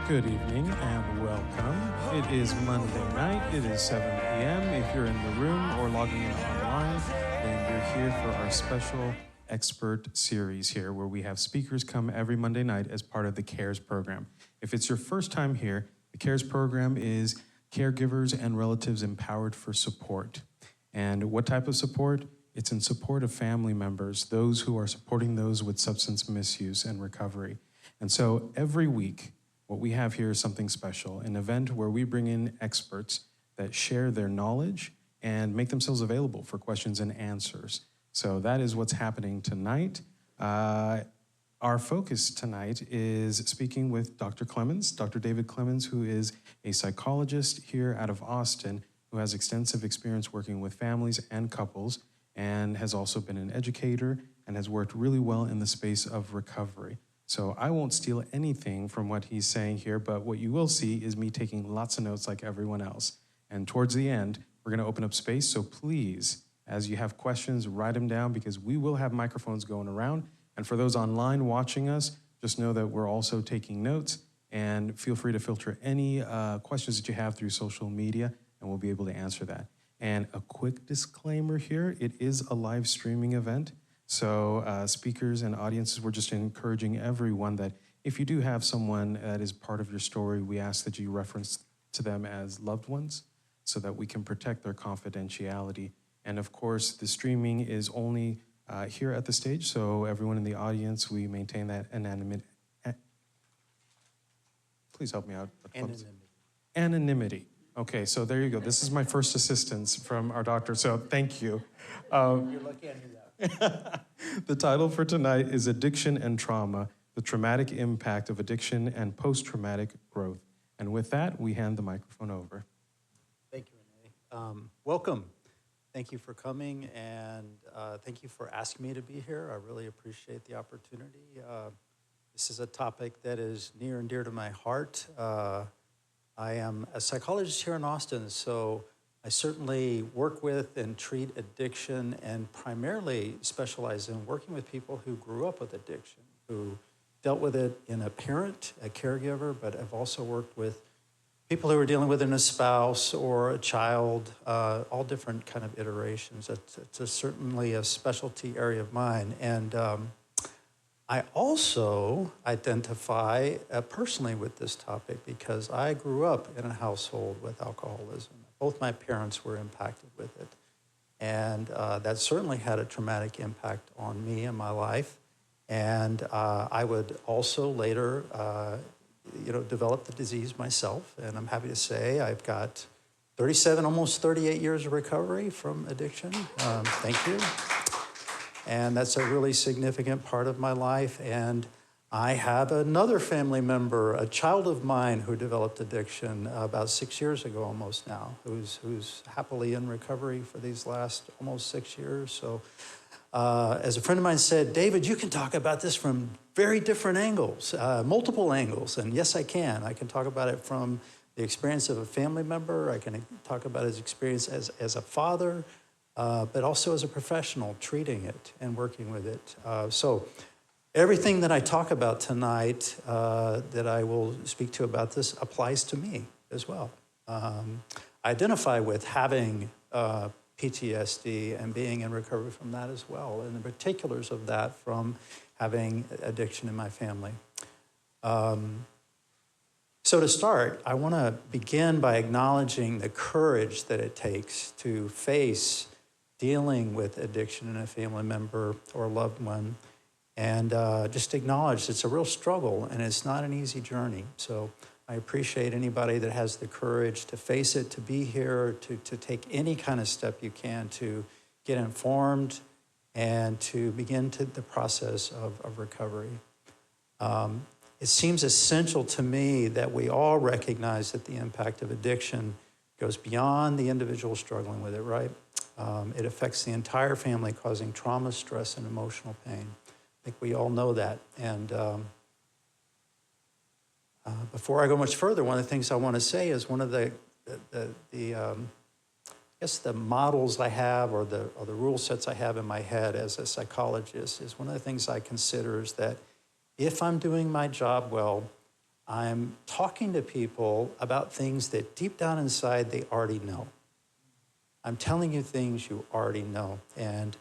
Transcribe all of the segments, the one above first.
Good evening and welcome. It is Monday night. It is 7 p.m. If you're in the room or logging in online, then you're here for our special expert series here where we have speakers come every Monday night as part of the CARES program. If it's your first time here, the CARES program is Caregivers and Relatives Empowered for Support. And what type of support? It's in support of family members, those who are supporting those with substance misuse and recovery. And so every week, what we have here is something special, an event where we bring in experts that share their knowledge and make themselves available for questions and answers. So that is what's happening tonight. Our focus tonight is speaking with Dr. Clemons, Dr. David Clemons, who is a psychologist here out of Austin, who has extensive experience working with families and couples, and has also been an educator and has worked really well in the space of recovery. So I won't steal anything from what he's saying here, but what you will see is me taking lots of notes like everyone else. And towards the end, we're going to open up space, so please, as you have questions, write them down because we will have microphones going around. And for those online watching us, just know that we're also taking notes, and feel free to filter any questions that you have through social media, and we'll be able to answer that. And a quick disclaimer here, it is a live streaming event. So speakers and audiences, we're just encouraging everyone that if you do have someone that is part of your story, we ask that you reference to them as loved ones so that we can protect their confidentiality. And of course, the streaming is only here at the stage, so everyone in the audience, we maintain that anonymity. Please help me out. Anonymity. Okay, so there you go. This is my first assistance from our doctor, so thank you. You're lucky I knew that. The title for tonight is Addiction and Trauma, the Traumatic Impact of Addiction and Post-Traumatic Growth. And with that, we hand the microphone over. Thank you, Renee. Welcome. Thank you for coming, and thank you for asking me to be here. I really appreciate the opportunity. This is a topic that is near and dear to my heart. I am a psychologist here in Austin, so I certainly work with and treat addiction and primarily specialize in working with people who grew up with addiction, who dealt with it in a parent, a caregiver, but I've also worked with people who are dealing with it in a spouse or a child, all different kind of iterations. It's certainly a specialty area of mine. And I also identify personally with this topic because I grew up in a household with alcoholism. Both my parents were impacted with it. And that certainly had a traumatic impact on me and my life. And I would also later, develop the disease myself. And I'm happy to say I've got 37, almost 38 years of recovery from addiction. Thank you. And that's a really significant part of my life. And I have another family member, a child of mine who developed addiction about 6 years ago almost now, who's happily in recovery for these last almost 6 years. So as a friend of mine said, David, you can talk about this from very different angles, multiple angles. And yes, I can. I can talk about it from the experience of a family member. I can talk about his experience as a father, but also as a professional treating it and working with it. So everything that I talk about tonight that I will speak to about this applies to me as well. I identify with having PTSD and being in recovery from that as well, and the particulars of that from having addiction in my family. So to start, I want to begin by acknowledging the courage that it takes to face dealing with addiction in a family member or loved one. And just acknowledge it's a real struggle and it's not an easy journey. So I appreciate anybody that has the courage to face it, to be here, to take any kind of step you can to get informed and to begin the process of recovery. It seems essential to me that we all recognize that the impact of addiction goes beyond the individual struggling with it, right? It affects the entire family, causing trauma, stress, and emotional pain. I think we all know that. And before I go much further, one of the things I want to say is one of the models I have or the rule sets I have in my head as a psychologist is one of the things I consider is that if I'm doing my job well, I'm talking to people about things that deep down inside they already know. I'm telling you things you already know. And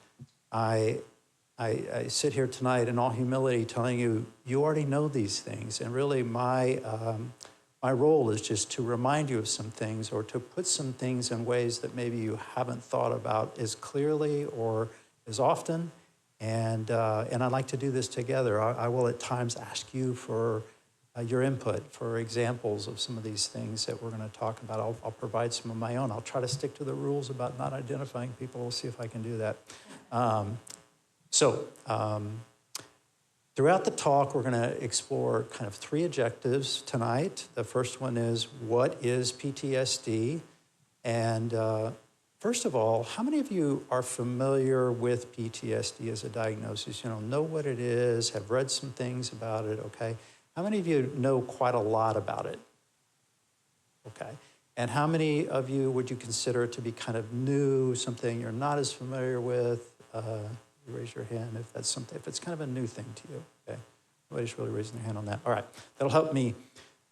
I sit here tonight in all humility telling you, you already know these things. And really my role is just to remind you of some things or to put some things in ways that maybe you haven't thought about as clearly or as often. And I'd like to do this together. I will at times ask you for your input, for examples of some of these things that we're going to talk about. I'll provide some of my own. I'll try to stick to the rules about not identifying people. We'll see if I can do that. Throughout the talk, we're going to explore kind of three objectives tonight. The first one is, what is PTSD? And first of all, how many of you are familiar with PTSD as a diagnosis? Know what it is, have read some things about it, okay? How many of you know quite a lot about it? Okay. And how many of you would you consider it to be kind of new, something you're not as familiar with? You raise your hand if that's something, if it's kind of a new thing to you, okay? Nobody's really raising their hand on that. All right, that'll help me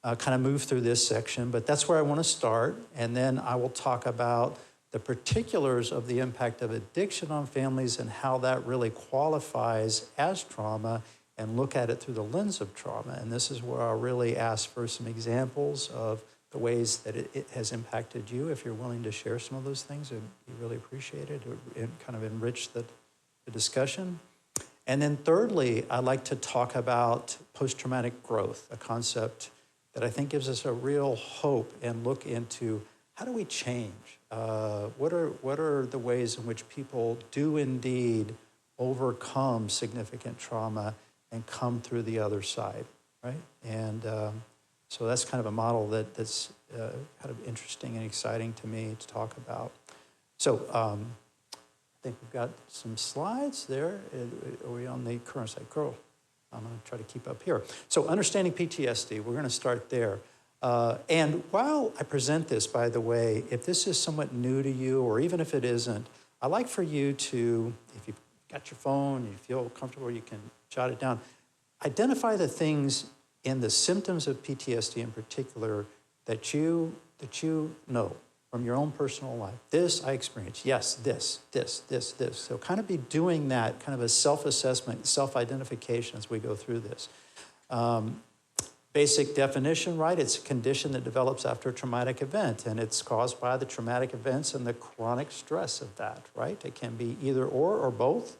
kind of move through this section, but that's where I want to start, and then I will talk about the particulars of the impact of addiction on families and how that really qualifies as trauma and look at it through the lens of trauma. And this is where I'll really ask for some examples of the ways that it has impacted you. If you're willing to share some of those things, I'd be really appreciate it. It kind of enrich the discussion. And then thirdly, I'd like to talk about post-traumatic growth, a concept that I think gives us a real hope and look into how do we change? What are the ways in which people do indeed overcome significant trauma and come through the other side, right? And so that's kind of a model that's kind of interesting and exciting to me to talk about. So I think we've got some slides there. Are we on the current slide? Cool. I'm going to try to keep up here. So understanding PTSD, we're going to start there. And while I present this, by the way, if this is somewhat new to you, or even if it isn't, I'd like for you to, if you've got your phone, you feel comfortable, you can jot it down. Identify the things in the symptoms of PTSD in particular that you know from your own personal life. This I experienced. Yes, this. So kind of be doing that, kind of a self-assessment, self-identification as we go through this. Basic definition, right? It's a condition that develops after a traumatic event, and it's caused by the traumatic events and the chronic stress of that, right? It can be either or both.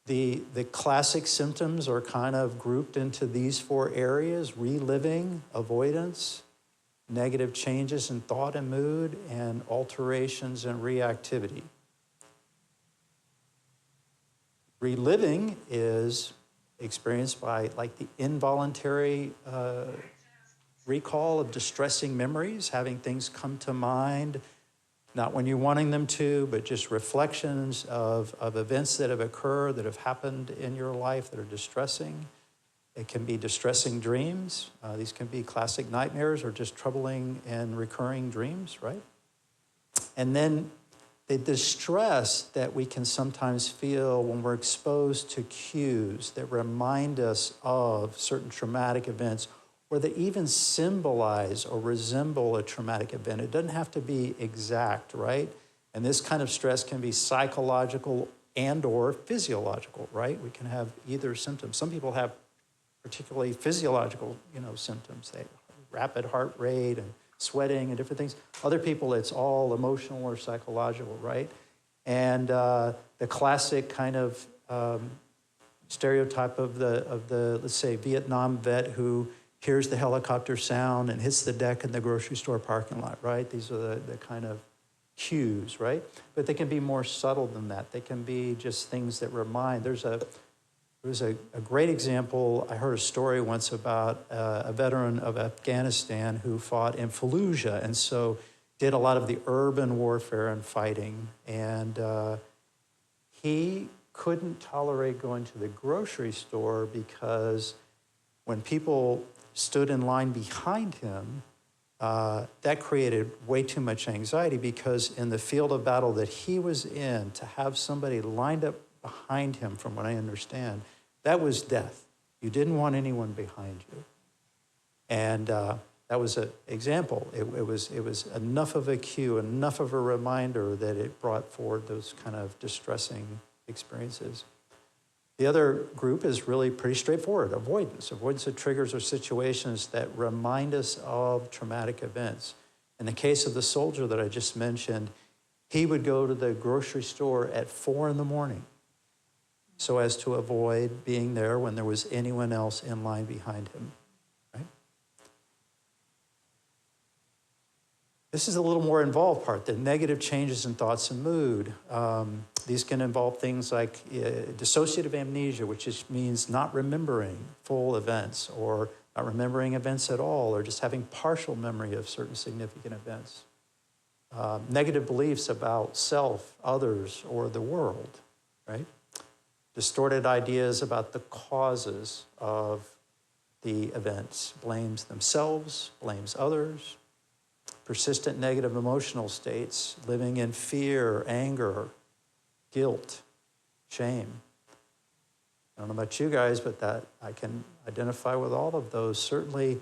The classic symptoms are kind of grouped into these four areas: reliving, avoidance, negative changes in thought and mood, and alterations in reactivity. Reliving is experienced by like the involuntary recall of distressing memories, having things come to mind, not when you're wanting them to, but just reflections of events that have occurred, that have happened in your life that are distressing. It can be distressing dreams. These can be classic nightmares or just troubling and recurring dreams, right? And then the distress that we can sometimes feel when we're exposed to cues that remind us of certain traumatic events, or that even symbolize or resemble a traumatic event. It doesn't have to be exact, right? And this kind of stress can be psychological and or physiological, right? We can have either symptoms. Some people have particularly physiological, symptoms. They rapid heart rate and sweating and different things. Other people, it's all emotional or psychological, right? And the classic kind of stereotype of the let's say Vietnam vet who hears the helicopter sound and hits the deck in the grocery store parking lot, right? These are the kind of cues, right? But they can be more subtle than that. They can be just things that remind. There was a great example. I heard a story once about a veteran of Afghanistan who fought in Fallujah, and so did a lot of the urban warfare and fighting. And he couldn't tolerate going to the grocery store because when people stood in line behind him, that created way too much anxiety, because in the field of battle that he was in, to have somebody lined up behind him, from what I understand, that was death. You didn't want anyone behind you. And that was an example. It was enough of a cue, enough of a reminder that it brought forward those kind of distressing experiences. The other group is really pretty straightforward, avoidance. Avoidance of triggers or situations that remind us of traumatic events. In the case of the soldier that I just mentioned, he would go to the grocery store at 4 in the morning so as to avoid being there when there was anyone else in line behind him, right? This is a little more involved part, the negative changes in thoughts and mood. These can involve things like dissociative amnesia, which just means not remembering full events or not remembering events at all, or just having partial memory of certain significant events. Negative beliefs about self, others, or the world, right? Distorted ideas about the causes of the events, blames themselves, blames others. Persistent negative emotional states, living in fear, anger, guilt, shame. I don't know about you guys, but that I can identify with all of those. Certainly,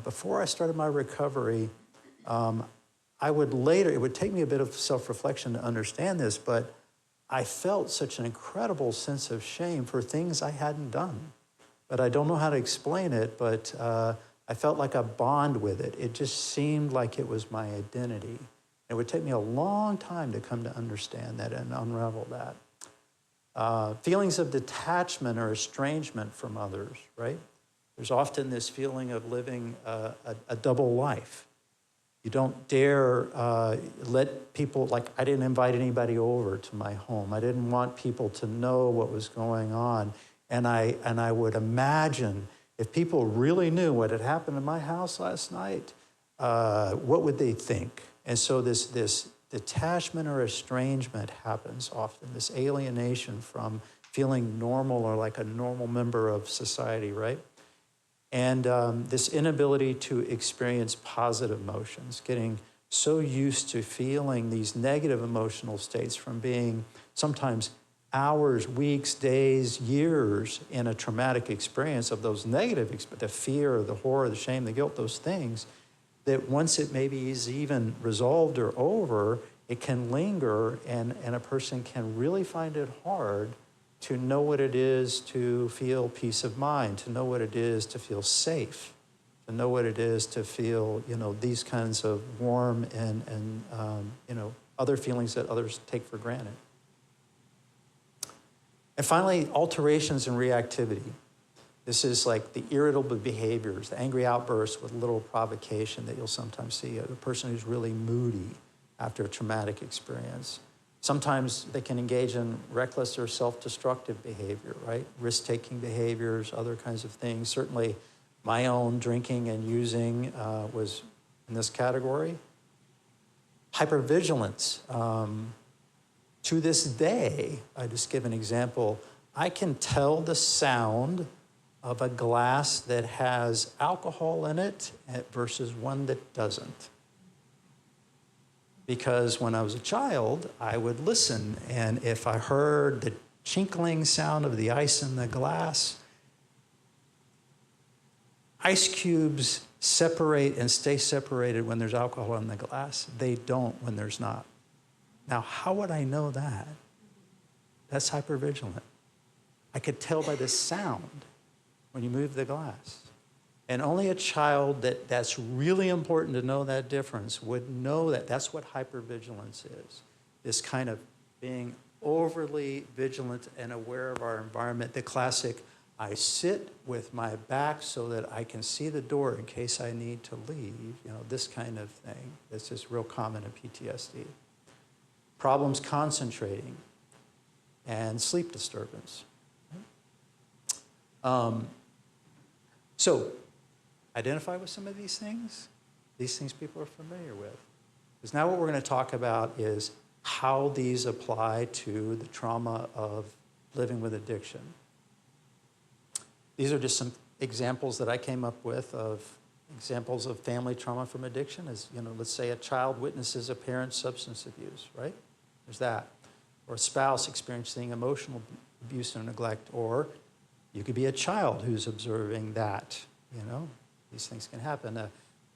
before I started my recovery, it would take me a bit of self-reflection to understand this, but I felt such an incredible sense of shame for things I hadn't done. But I don't know how to explain it, but I felt like a bond with it. It just seemed like it was my identity. It would take me a long time to come to understand that and unravel that. Feelings of detachment or estrangement from others, right? There's often this feeling of living a double life. You don't dare let people, like I didn't invite anybody over to my home. I didn't want people to know what was going on. And I would imagine if people really knew what had happened in my house last night, what would they think? And so this detachment or estrangement happens often, this alienation from feeling normal or like a normal member of society, right? And this inability to experience positive emotions, getting so used to feeling these negative emotional states from being sometimes hours, weeks, days, years in a traumatic experience of those negative, the fear, the horror, the shame, the guilt, those things, that once it maybe is even resolved or over, it can linger and a person can really find it hard to know what it is to feel peace of mind, to know what it is to feel safe, to know what it is to feel, these kinds of warm and other feelings that others take for granted. And finally, alterations in reactivity. This is like the irritable behaviors, the angry outbursts with little provocation that you'll sometimes see, a person who's really moody after a traumatic experience. Sometimes they can engage in reckless or self-destructive behavior, right? Risk-taking behaviors, other kinds of things. Certainly my own drinking and using was in this category. Hypervigilance. To this day, I just give an example, I can tell the sound of a glass that has alcohol in it versus one that doesn't. Because when I was a child, I would listen, and if I heard the chinkling sound of the ice in the glass, ice cubes separate and stay separated when there's alcohol in the glass. They don't when there's not. Now, how would I know that? That's hypervigilant. I could tell by the sound when you move the glass. And only a child that's really important to know that difference would know that. That's what hypervigilance is. This kind of being overly vigilant and aware of our environment. The classic, I sit with my back so that I can see the door in case I need to leave. This kind of thing. This is real common in PTSD. Problems concentrating and sleep disturbance. So, identify with some of these things. These things people are familiar with. Because now what we're going to talk about is how these apply to the trauma of living with addiction. These are just some examples that I came up with of examples of family trauma from addiction. As let's say a child witnesses a parent's substance abuse, right? There's that. Or a spouse experiencing emotional abuse and neglect, or You could be a child who's observing that, these things can happen.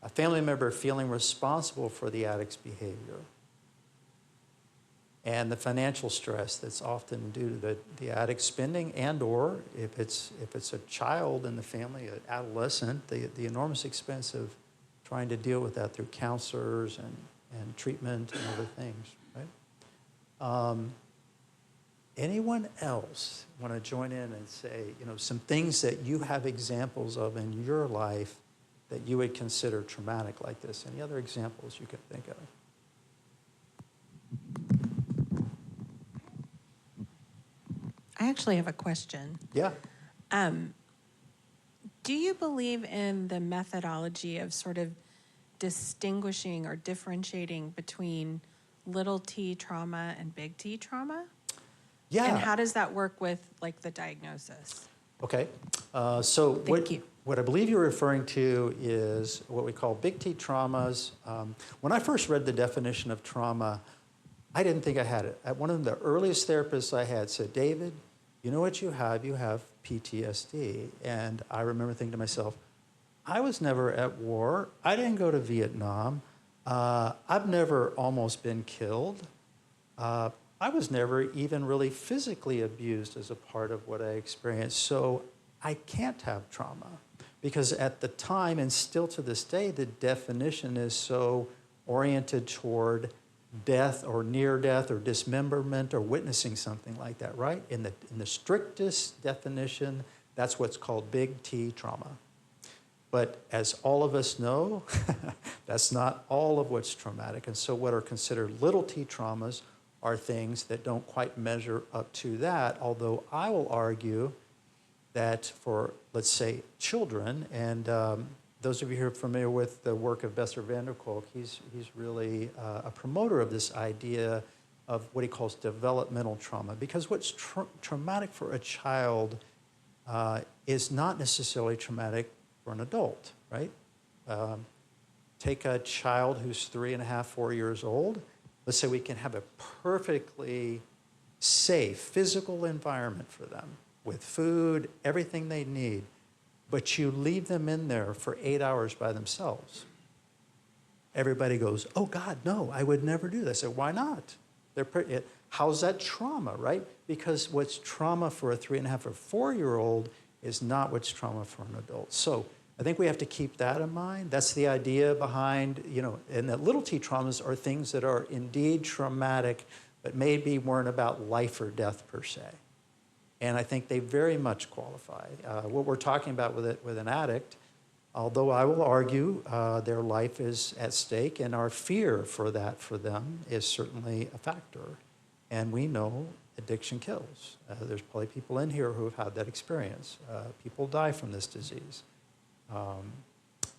A family member feeling responsible for the addict's behavior and the financial stress that's often due to the addict spending, and or if it's a child in the family, an adolescent, the enormous expense of trying to deal with that through counselors and treatment and other things, right? Anyone else want to join in and say, some things that you have examples of in your life that you would consider traumatic like this? Any other examples you could think of? I actually have a question. Yeah. Do you believe in the methodology of sort of distinguishing or differentiating between little t trauma and big T trauma? Yeah. And how does that work with like the diagnosis? Okay. Thank you. What I believe you're referring to is what we call big T traumas. When I first read the definition of trauma, I didn't think I had it. One of the earliest therapists I had said, David, you know what you have? You have PTSD. And I remember thinking to myself, I was never at war. I didn't go to Vietnam. I've never almost been killed. I was never even really physically abused as a part of what I experienced. So I can't have trauma. Because at the time, and still to this day, the definition is so oriented toward death or near death or dismemberment or witnessing something like that, right? In the strictest definition, that's what's called big T trauma. But as all of us know, that's not all of what's traumatic. And so what are considered little T traumas are things that don't quite measure up to that, although I will argue that for, let's say, children, and those of you who are familiar with the work of Bessel van der Kolk, he's really a promoter of this idea of what he calls developmental trauma. Because what's traumatic for a child is not necessarily traumatic for an adult, right? Take a child who's 3.5, 4 years old. Let's say we can have a perfectly safe physical environment for them with food, everything they need. But you leave them in there for 8 hours by themselves. Everybody goes, oh God, no, I would never do this. I said, why not? How's that trauma, right? Because what's trauma for a 3.5 or 4-year-old is not what's trauma for an adult. So I think we have to keep that in mind. That's the idea behind, and that little T traumas are things that are indeed traumatic, but maybe weren't about life or death per se. And I think they very much qualify. What we're talking about with an addict, although I will argue their life is at stake and our fear for that for them is certainly a factor. And we know addiction kills. There's probably people in here who have had that experience. People die from this disease.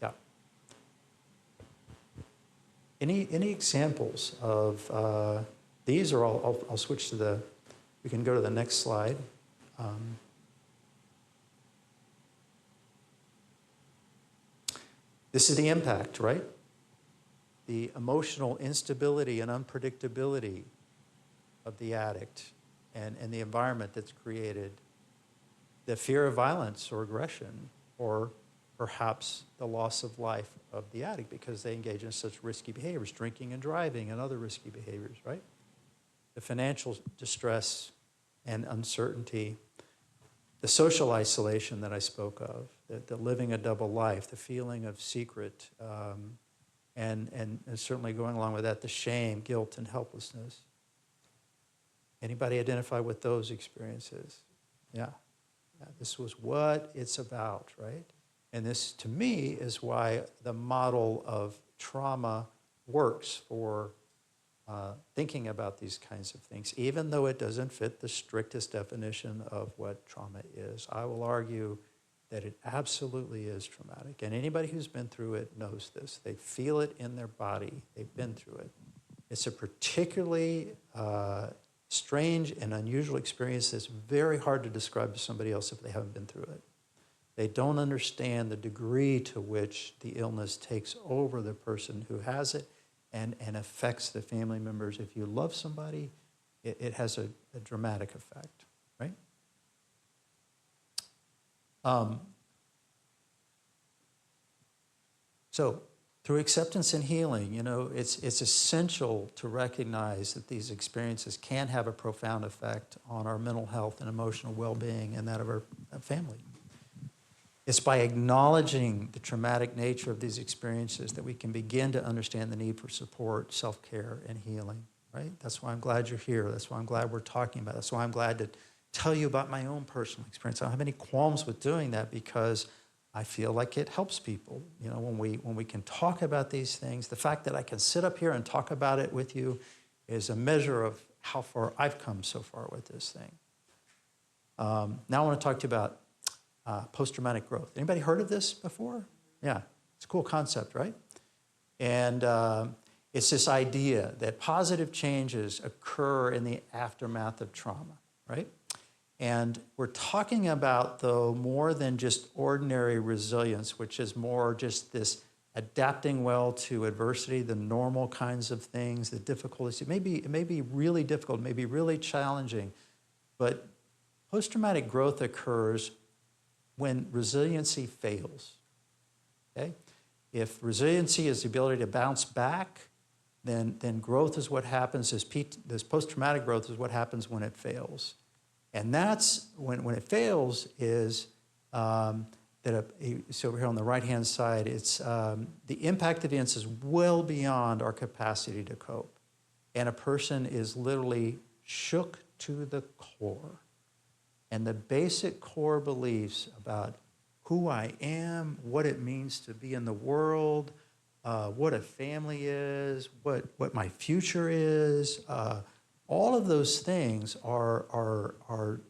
Yeah. Any examples of these, or I'll switch to we can go to the next slide. This is the impact, right? The emotional instability and unpredictability of the addict and the environment that's created. The fear of violence or aggression, or perhaps the loss of life of the addict because they engage in such risky behaviors, drinking and driving and other risky behaviors, right? The financial distress and uncertainty. The social isolation that I spoke of, the living a double life, the feeling of secret, and certainly going along with that, the shame, guilt, and helplessness. Anybody identify with those experiences? Yeah. This was what it's about, right? And this, to me, is why the model of trauma works for thinking about these kinds of things, even though it doesn't fit the strictest definition of what trauma is. I will argue that it absolutely is traumatic. And anybody who's been through it knows this. They feel it in their body. They've been through it. It's a particularly strange and unusual experience that's very hard to describe to somebody else if they haven't been through it. They don't understand the degree to which the illness takes over the person who has it and affects the family members. If you love somebody, it has a dramatic effect, right? So through acceptance and healing, it's essential to recognize that these experiences can have a profound effect on our mental health and emotional well-being and that of our family. It's by acknowledging the traumatic nature of these experiences that we can begin to understand the need for support, self-care, and healing, right? That's why I'm glad you're here. That's why I'm glad we're talking about it. That's why I'm glad to tell you about my own personal experience. I don't have any qualms with doing that because I feel like it helps people. When we can talk about these things, the fact that I can sit up here and talk about it with you is a measure of how far I've come so far with this thing. Now I want to talk to you about post-traumatic growth. Anybody heard of this before? Yeah, it's a cool concept, right? And it's this idea that positive changes occur in the aftermath of trauma, right? And we're talking about, though, more than just ordinary resilience, which is more just this adapting well to adversity, the normal kinds of things, the difficulties. It may be really difficult, it may be really challenging, but post-traumatic growth occurs when resiliency fails, okay? If resiliency is the ability to bounce back, then growth is what happens. This post-traumatic growth is what happens when it fails. And that's, when it fails, is so over here on the right-hand side, it's the impact events is well beyond our capacity to cope. And a person is literally shook to the core. And the basic core beliefs about who I am, what it means to be in the world, what a family is, what my future is, all of those things are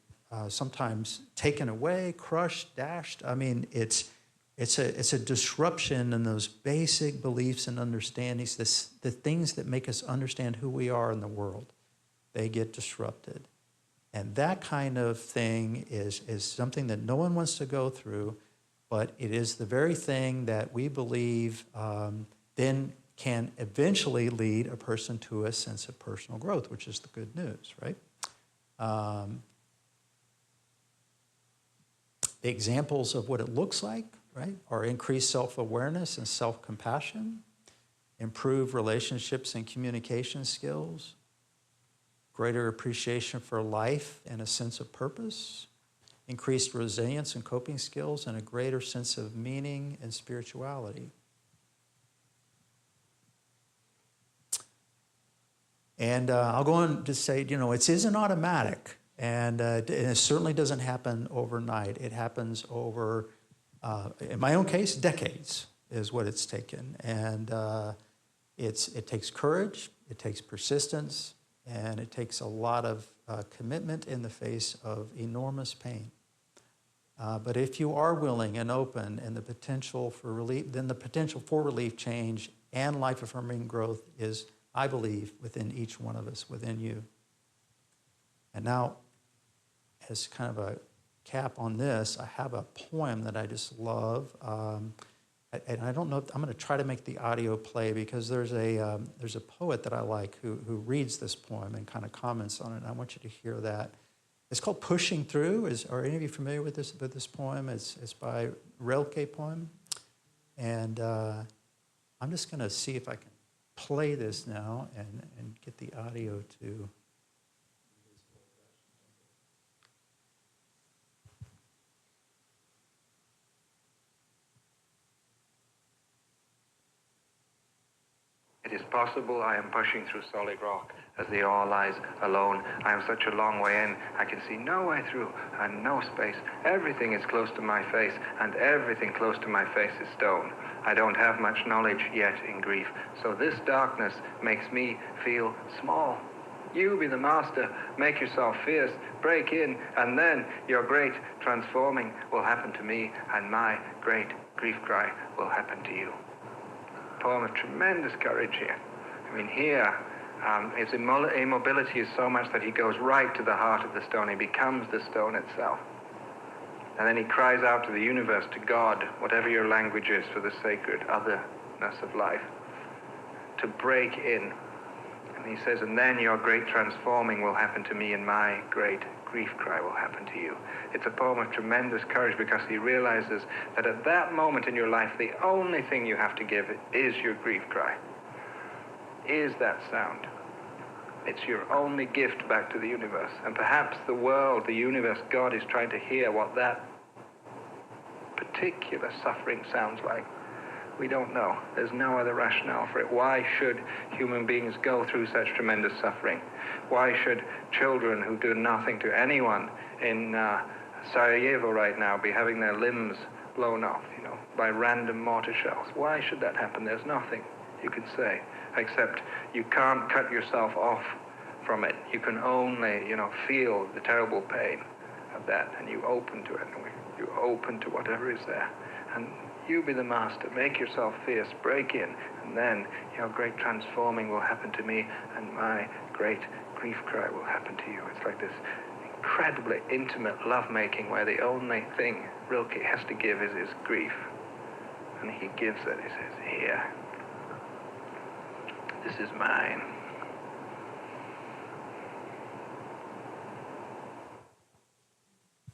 sometimes taken away, crushed, dashed. I mean, it's a disruption in those basic beliefs and understandings, the things that make us understand who we are in the world. They get disrupted. And that kind of thing is something that no one wants to go through, but it is the very thing that we believe then can eventually lead a person to a sense of personal growth, which is the good news, right? The examples of what it looks like, right, are increased self-awareness and self-compassion, improved relationships and communication skills, greater appreciation for life and a sense of purpose, increased resilience and coping skills, and a greater sense of meaning and spirituality. And I'll go on to say, it isn't automatic, and it certainly doesn't happen overnight. It happens over, in my own case, decades is what it's taken. And it takes courage, it takes persistence, and it takes a lot of commitment in the face of enormous pain. But if you are willing and open, and the potential for relief, then the potential for relief, change, and life-affirming growth is, I believe, within each one of us, within you. And now, as kind of a cap on this, I have a poem that I just love. And I don't know, I'm going to try to make the audio play because there's a poet that I like who reads this poem and kind of comments on it. And I want you to hear that. It's called Pushing Through. Are any of you familiar with this poem? It's by Rilke poem. And I'm just going to see if I can play this now and get the audio to... It is possible I am pushing through solid rock as the ore lies alone. I am such a long way in, I can see no way through and no space. Everything is close to my face, and everything close to my face is stone. I don't have much knowledge yet in grief, so this darkness makes me feel small. You be the master, make yourself fierce, break in, and then your great transforming will happen to me, and my great grief cry will happen to you. Poem of tremendous courage here. I mean, here, his immobility is so much that he goes right to the heart of the stone. He becomes the stone itself. And then he cries out to the universe, to God, whatever your language is, for the sacred otherness of life, to break in. And he says, and then your great transforming will happen to me and my great grief cry will happen to you. It's a poem of tremendous courage because he realizes that at that moment in your life, the only thing you have to give is your grief cry, is that sound. It's your only gift back to the universe. And perhaps the world, the universe, God is trying to hear what that particular suffering sounds like. We don't know. There's no other rationale for it. Why should human beings go through such tremendous suffering? Why should children who do nothing to anyone in Sarajevo right now be having their limbs blown off, by random mortar shells? Why should that happen? There's nothing you can say, except you can't cut yourself off from it. You can only, feel the terrible pain of that, and you open to it, and you open to whatever is there. And you be the master, make yourself fierce, break in, and then your great transforming will happen to me, and my great grief cry will happen to you. It's like this incredibly intimate lovemaking where the only thing Rilke has to give is his grief. And he gives it. He says, here, this is mine.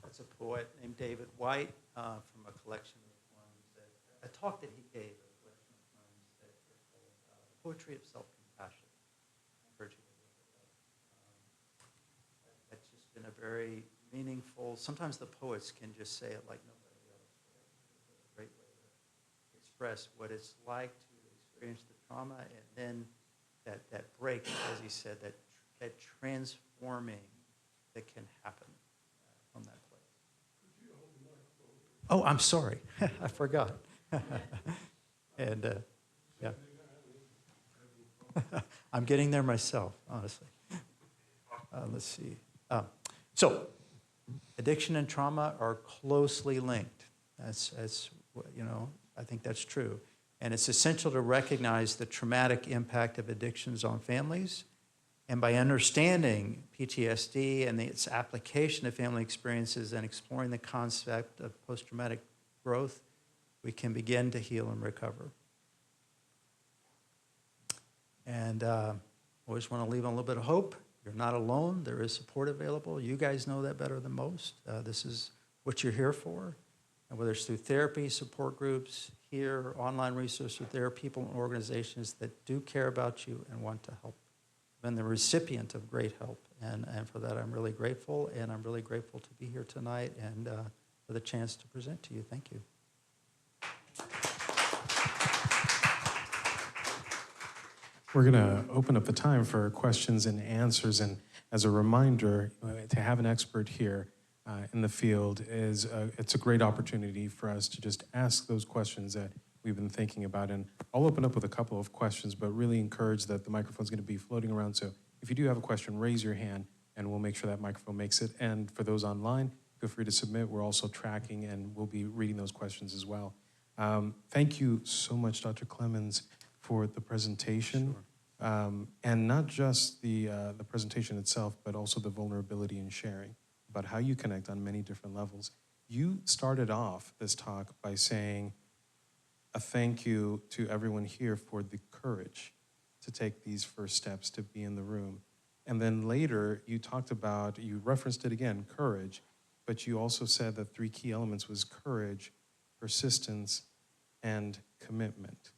That's a poet named David White from a collection of poems, a talk that he gave, a collection of poems that are called Poetry of Self-Compassion. I encourage you to look it up. That's just been a very meaningful, sometimes the poets can just say it like nobody else. It's a great way to express what it's like to experience the trauma, and then that break, as he said, that transforming that can happen from that place. Oh, I'm sorry. I forgot. And, yeah. I'm getting there myself, honestly. Let's see. So, addiction and trauma are closely linked. That's I think that's true. And it's essential to recognize the traumatic impact of addictions on families. And by understanding PTSD and its application to family experiences and exploring the concept of post-traumatic growth, we can begin to heal and recover. And always want to leave on a little bit of hope. You're not alone. There is support available. You guys know that better than most. This is what you're here for. And whether it's through therapy, support groups, here, online resources, there are people and organizations that do care about you and want to help. Been the recipient of great help, and for that I'm really grateful, and I'm really grateful to be here tonight and for the chance to present to you. Thank you. We're going to open up the time for questions and answers, and as a reminder, to have an expert here in the field it's a great opportunity for us to just ask those questions that we've been thinking about. And I'll open up with a couple of questions, but really encourage that the microphone's going to be floating around. So if you do have a question, raise your hand, and we'll make sure that microphone makes it. And for those online, feel free to submit. We're also tracking, and we'll be reading those questions as well. Thank you so much, Dr. Clemons, for the presentation. Sure. And not just the presentation itself, but also the vulnerability and sharing about how you connect on many different levels. You started off this talk by saying a thank you to everyone here for the courage to take these first steps to be in the room. And then later you talked about, you referenced it again, courage, but you also said that 3 key elements was courage, persistence, and commitment.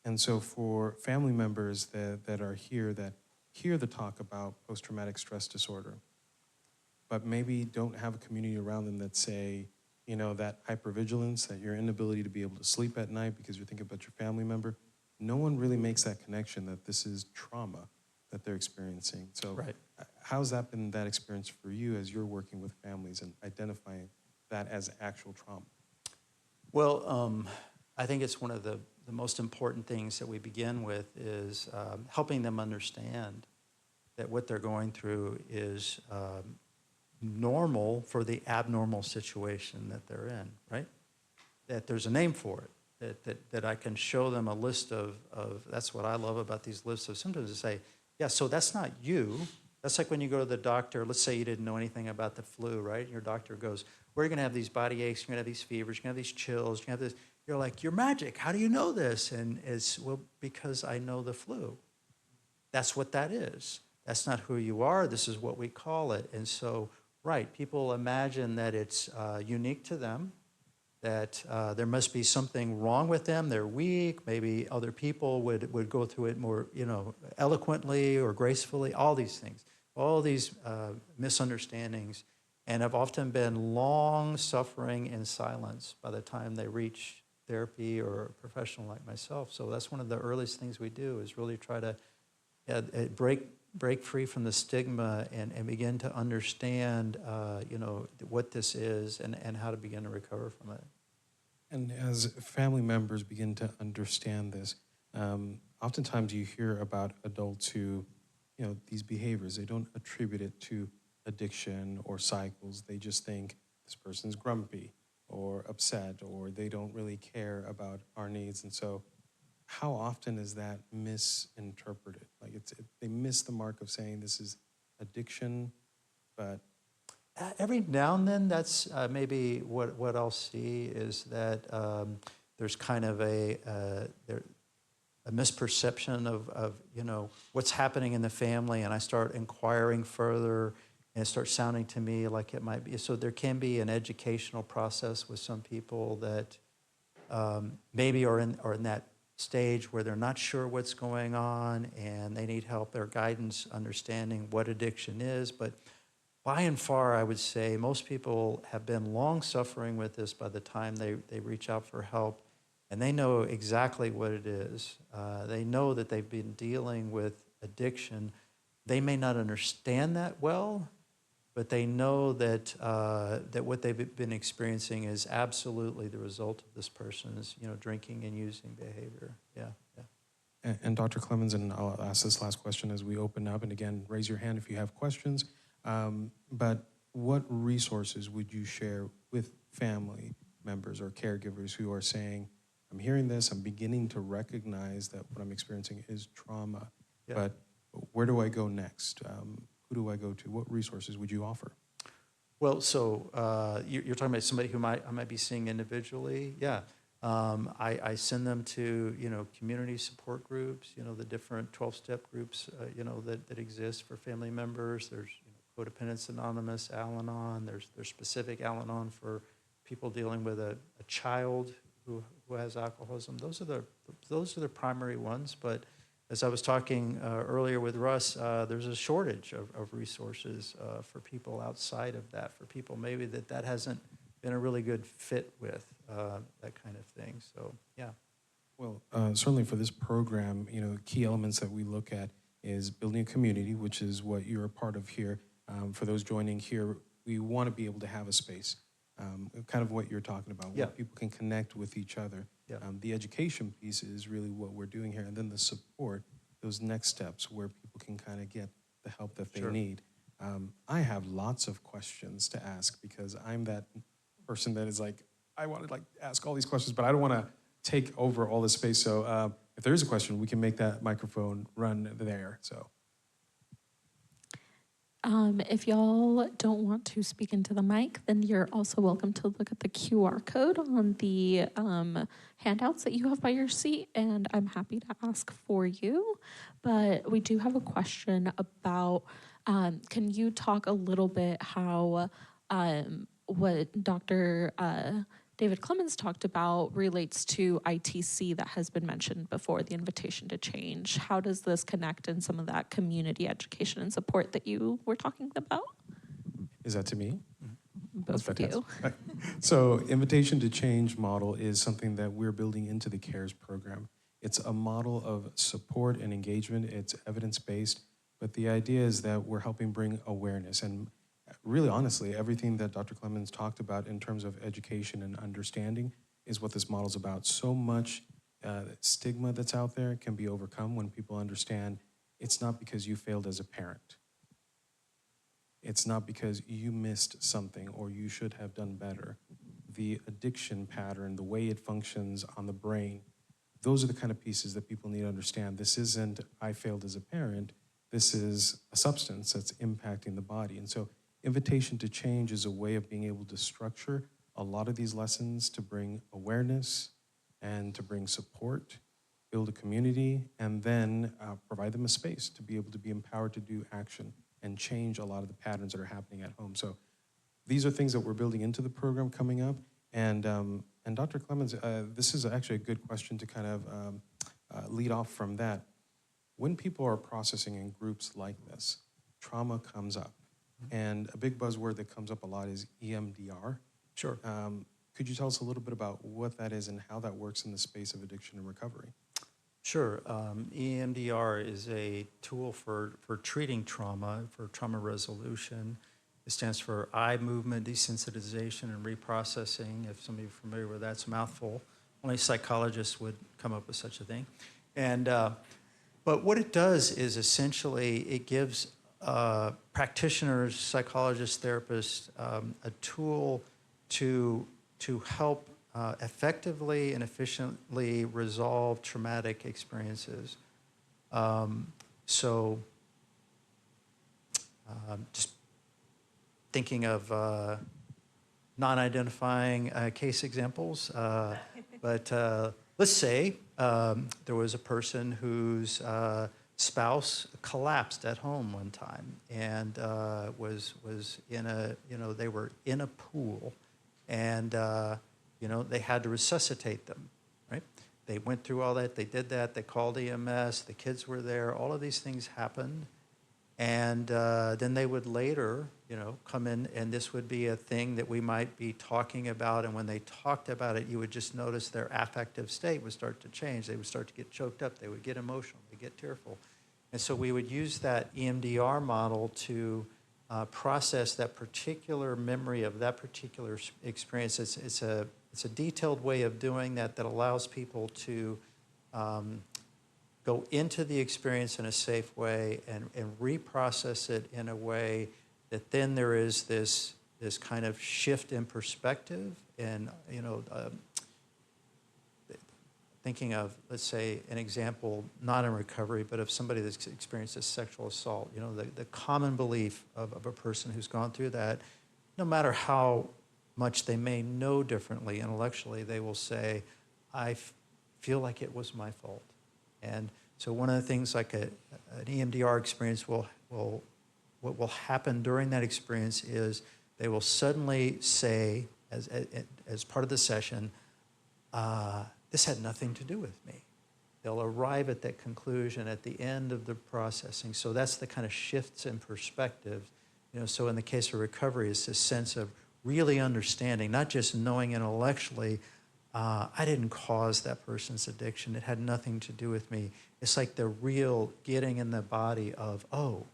And so for family members that are here, that hear the talk about post-traumatic stress disorder, but maybe don't have a community around them that say, that hypervigilance, that your inability to be able to sleep at night because you're thinking about your family member, no one really makes that connection that this is trauma that they're experiencing. So right. How's that been, that experience for you as you're working with families and identifying that as actual trauma? Well, I think it's one of the most important things that we begin with is helping them understand that what they're going through is normal for the abnormal situation that they're in, right? That there's a name for it, that I can show them a list of that's what I love about these lists of symptoms, to say, yeah, so that's not you. That's like when you go to the doctor, let's say you didn't know anything about the flu, right? Your doctor goes, well, you're gonna have these body aches, you're gonna have these fevers, you're gonna have these chills, you're gonna have this. You're like, you're magic, how do you know this? And it's, well, because I know the flu. that's what that is. That's not who you are. This is what we call it. And so, right, people imagine that it's unique to them, that there must be something wrong with them. They're weak. Maybe other people would go through it more, eloquently or gracefully. All these things, all these misunderstandings, and have often been long suffering in silence by the time they reach therapy or a professional like myself. So that's one of the earliest things we do, is really try to break free from the stigma and begin to understand, what this is and how to begin to recover from it. And as family members begin to understand this, oftentimes you hear about adults who, these behaviors, they don't attribute it to addiction or cycles. They just think this person's grumpy or upset, or they don't really care about our needs. And so how often is that misinterpreted? Like they miss the mark of saying this is addiction, but every now and then, that's maybe what I'll see, is that there's kind of a misperception of what's happening in the family, and I start inquiring further, and it starts sounding to me like it might be. So there can be an educational process with some people that maybe are in that stage where they're not sure what's going on and they need help or guidance understanding what addiction is. But by and far, I would say most people have been long suffering with this by the time they reach out for help, and they know exactly what it is. They know that they've been dealing with addiction. They may not understand that well, but they know that that what they've been experiencing is absolutely the result of this person's drinking and using behavior. Yeah. And Dr. Clemons, and I'll ask this last question as we open up, and again, raise your hand if you have questions. But what resources would you share with family members or caregivers who are saying, I'm hearing this, I'm beginning to recognize that what I'm experiencing is trauma, but where do I go next? Who do I go to? What resources would you offer? Well, so you're talking about somebody who I might be seeing individually. Yeah. I send them to, community support groups, the different 12-step groups, that exist for family members. There's, Codependence Anonymous, Al-Anon. There's specific Al-Anon for people dealing with a child who has alcoholism. Those are the primary ones. But as I was talking earlier with Russ, there's a shortage of resources for people outside of that, for people maybe that hasn't been a really good fit with, that kind of thing. So, yeah. Well, certainly for this program, key elements that we look at is building a community, which is what you're a part of here. For those joining here, we want to be able to have a space, kind of what you're talking about, where people can connect with each other. Yeah. The education piece is really what we're doing here, and then the support, those next steps where people can kind of get the help that they need. I have lots of questions to ask because I'm that person that is like, I want to ask all these questions, but I don't want to take over all the space. So if there is a question, we can make that microphone run there. So. If y'all don't want to speak into the mic, then you're also welcome to look at the QR code on the handouts that you have by your seat, and I'm happy to ask for you. But we do have a question about, can you talk a little bit how what Dr. David Clemons talked about relates to ITC that has been mentioned before, the invitation to change. How does this connect in some of that community education and support that you were talking about? Is that to me? Both of you. So invitation to change model is something that we're building into the CARES program. It's a model of support and engagement. It's evidence-based, but the idea is that we're helping bring awareness. And really, honestly, everything that Dr. Clemons talked about in terms of education and understanding is what this model is about. So much stigma that's out there can be overcome when people understand it's not because you failed as a parent. It's not because you missed something or you should have done better. The addiction pattern, the way it functions on the brain, those are the kind of pieces that people need to understand. This isn't, I failed as a parent. This is a substance that's impacting the body. And so invitation to change is a way of being able to structure a lot of these lessons to bring awareness and to bring support build a community, and then provide them a space to be able to be empowered to do action and change a lot of the patterns that are happening at home. So these are things that we're building into the program coming up. And Dr. Clemons, this is actually a good question to kind of lead off from that. When people are processing in groups like this, trauma comes up. And a big buzzword that comes up a lot is EMDR. Sure. Could you tell us a little bit about what that is and how that works in the space of addiction and recovery? Sure. EMDR is a tool for treating trauma, for trauma resolution. It stands for eye movement desensitization and reprocessing. If some of you are familiar with that, it's a mouthful. Only psychologists would come up with such a thing. And but what it does is essentially it gives practitioners, psychologists, therapists a tool to help effectively and efficiently resolve traumatic experiences. Just thinking of non-identifying case examples, but let's say there was a person whose spouse collapsed at home one time and was in a, they were in a pool and, they had to resuscitate them, right? They went through all that, they did that, they called EMS, the kids were there, all of these things happened. And then they would later, come in, and this would be a thing that we might be talking about. And when they talked about it, you would just notice their affective state would start to change. They would start to get choked up. They would get emotional. They get tearful. And so we would use that EMDR model to process that particular memory of that particular experience. It's a detailed way of doing that allows people to go into the experience in a safe way and reprocess it in a way that then there is this kind of shift in perspective and, thinking of, let's say, an example, not in recovery, but of somebody that's experienced a sexual assault, the common belief of a person who's gone through that, no matter how much they may know differently intellectually, they will say, I feel like it was my fault. And so one of the things like an EMDR experience what will happen during that experience is they will suddenly say, as part of the session, this had nothing to do with me. They'll arrive at that conclusion at the end of the processing. So that's the kind of shifts in perspective. So in the case of recovery, it's this sense of really understanding, not just knowing intellectually, I didn't cause that person's addiction. It had nothing to do with me. It's like the real getting in the body of, oh,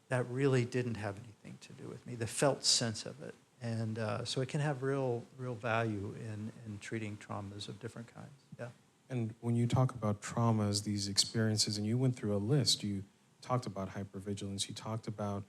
that really didn't have anything to do with me, the felt sense of it. And so it can have real value in treating traumas of different kinds. Yeah. And when you talk about traumas, these experiences, and you went through a list, you talked about hypervigilance, you talked about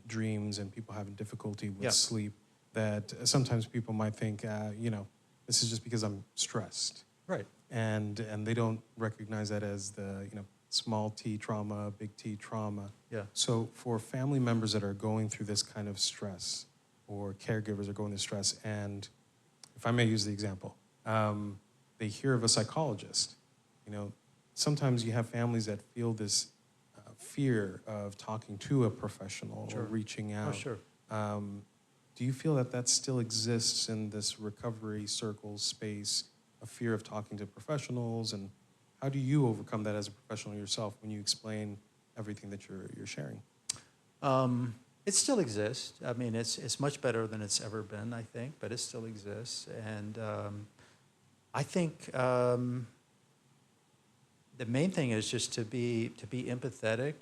dreams and people having difficulty with sleep, that sometimes people might think, this is just because I'm stressed. Right. And they don't recognize that as the, small T trauma, big T trauma. Yeah. So for family members that are going through this kind of stress, or caregivers are going through stress, and if I may use the example, they hear of a psychologist. Sometimes you have families that feel this fear of talking to a professional or reaching out. Oh, sure. Do you feel that still exists in this recovery circle space, a fear of talking to professionals? And how do you overcome that as a professional yourself when you explain everything that you're sharing? It still exists. I mean, it's much better than it's ever been, I think, but it still exists. And I think the main thing is just to be empathetic.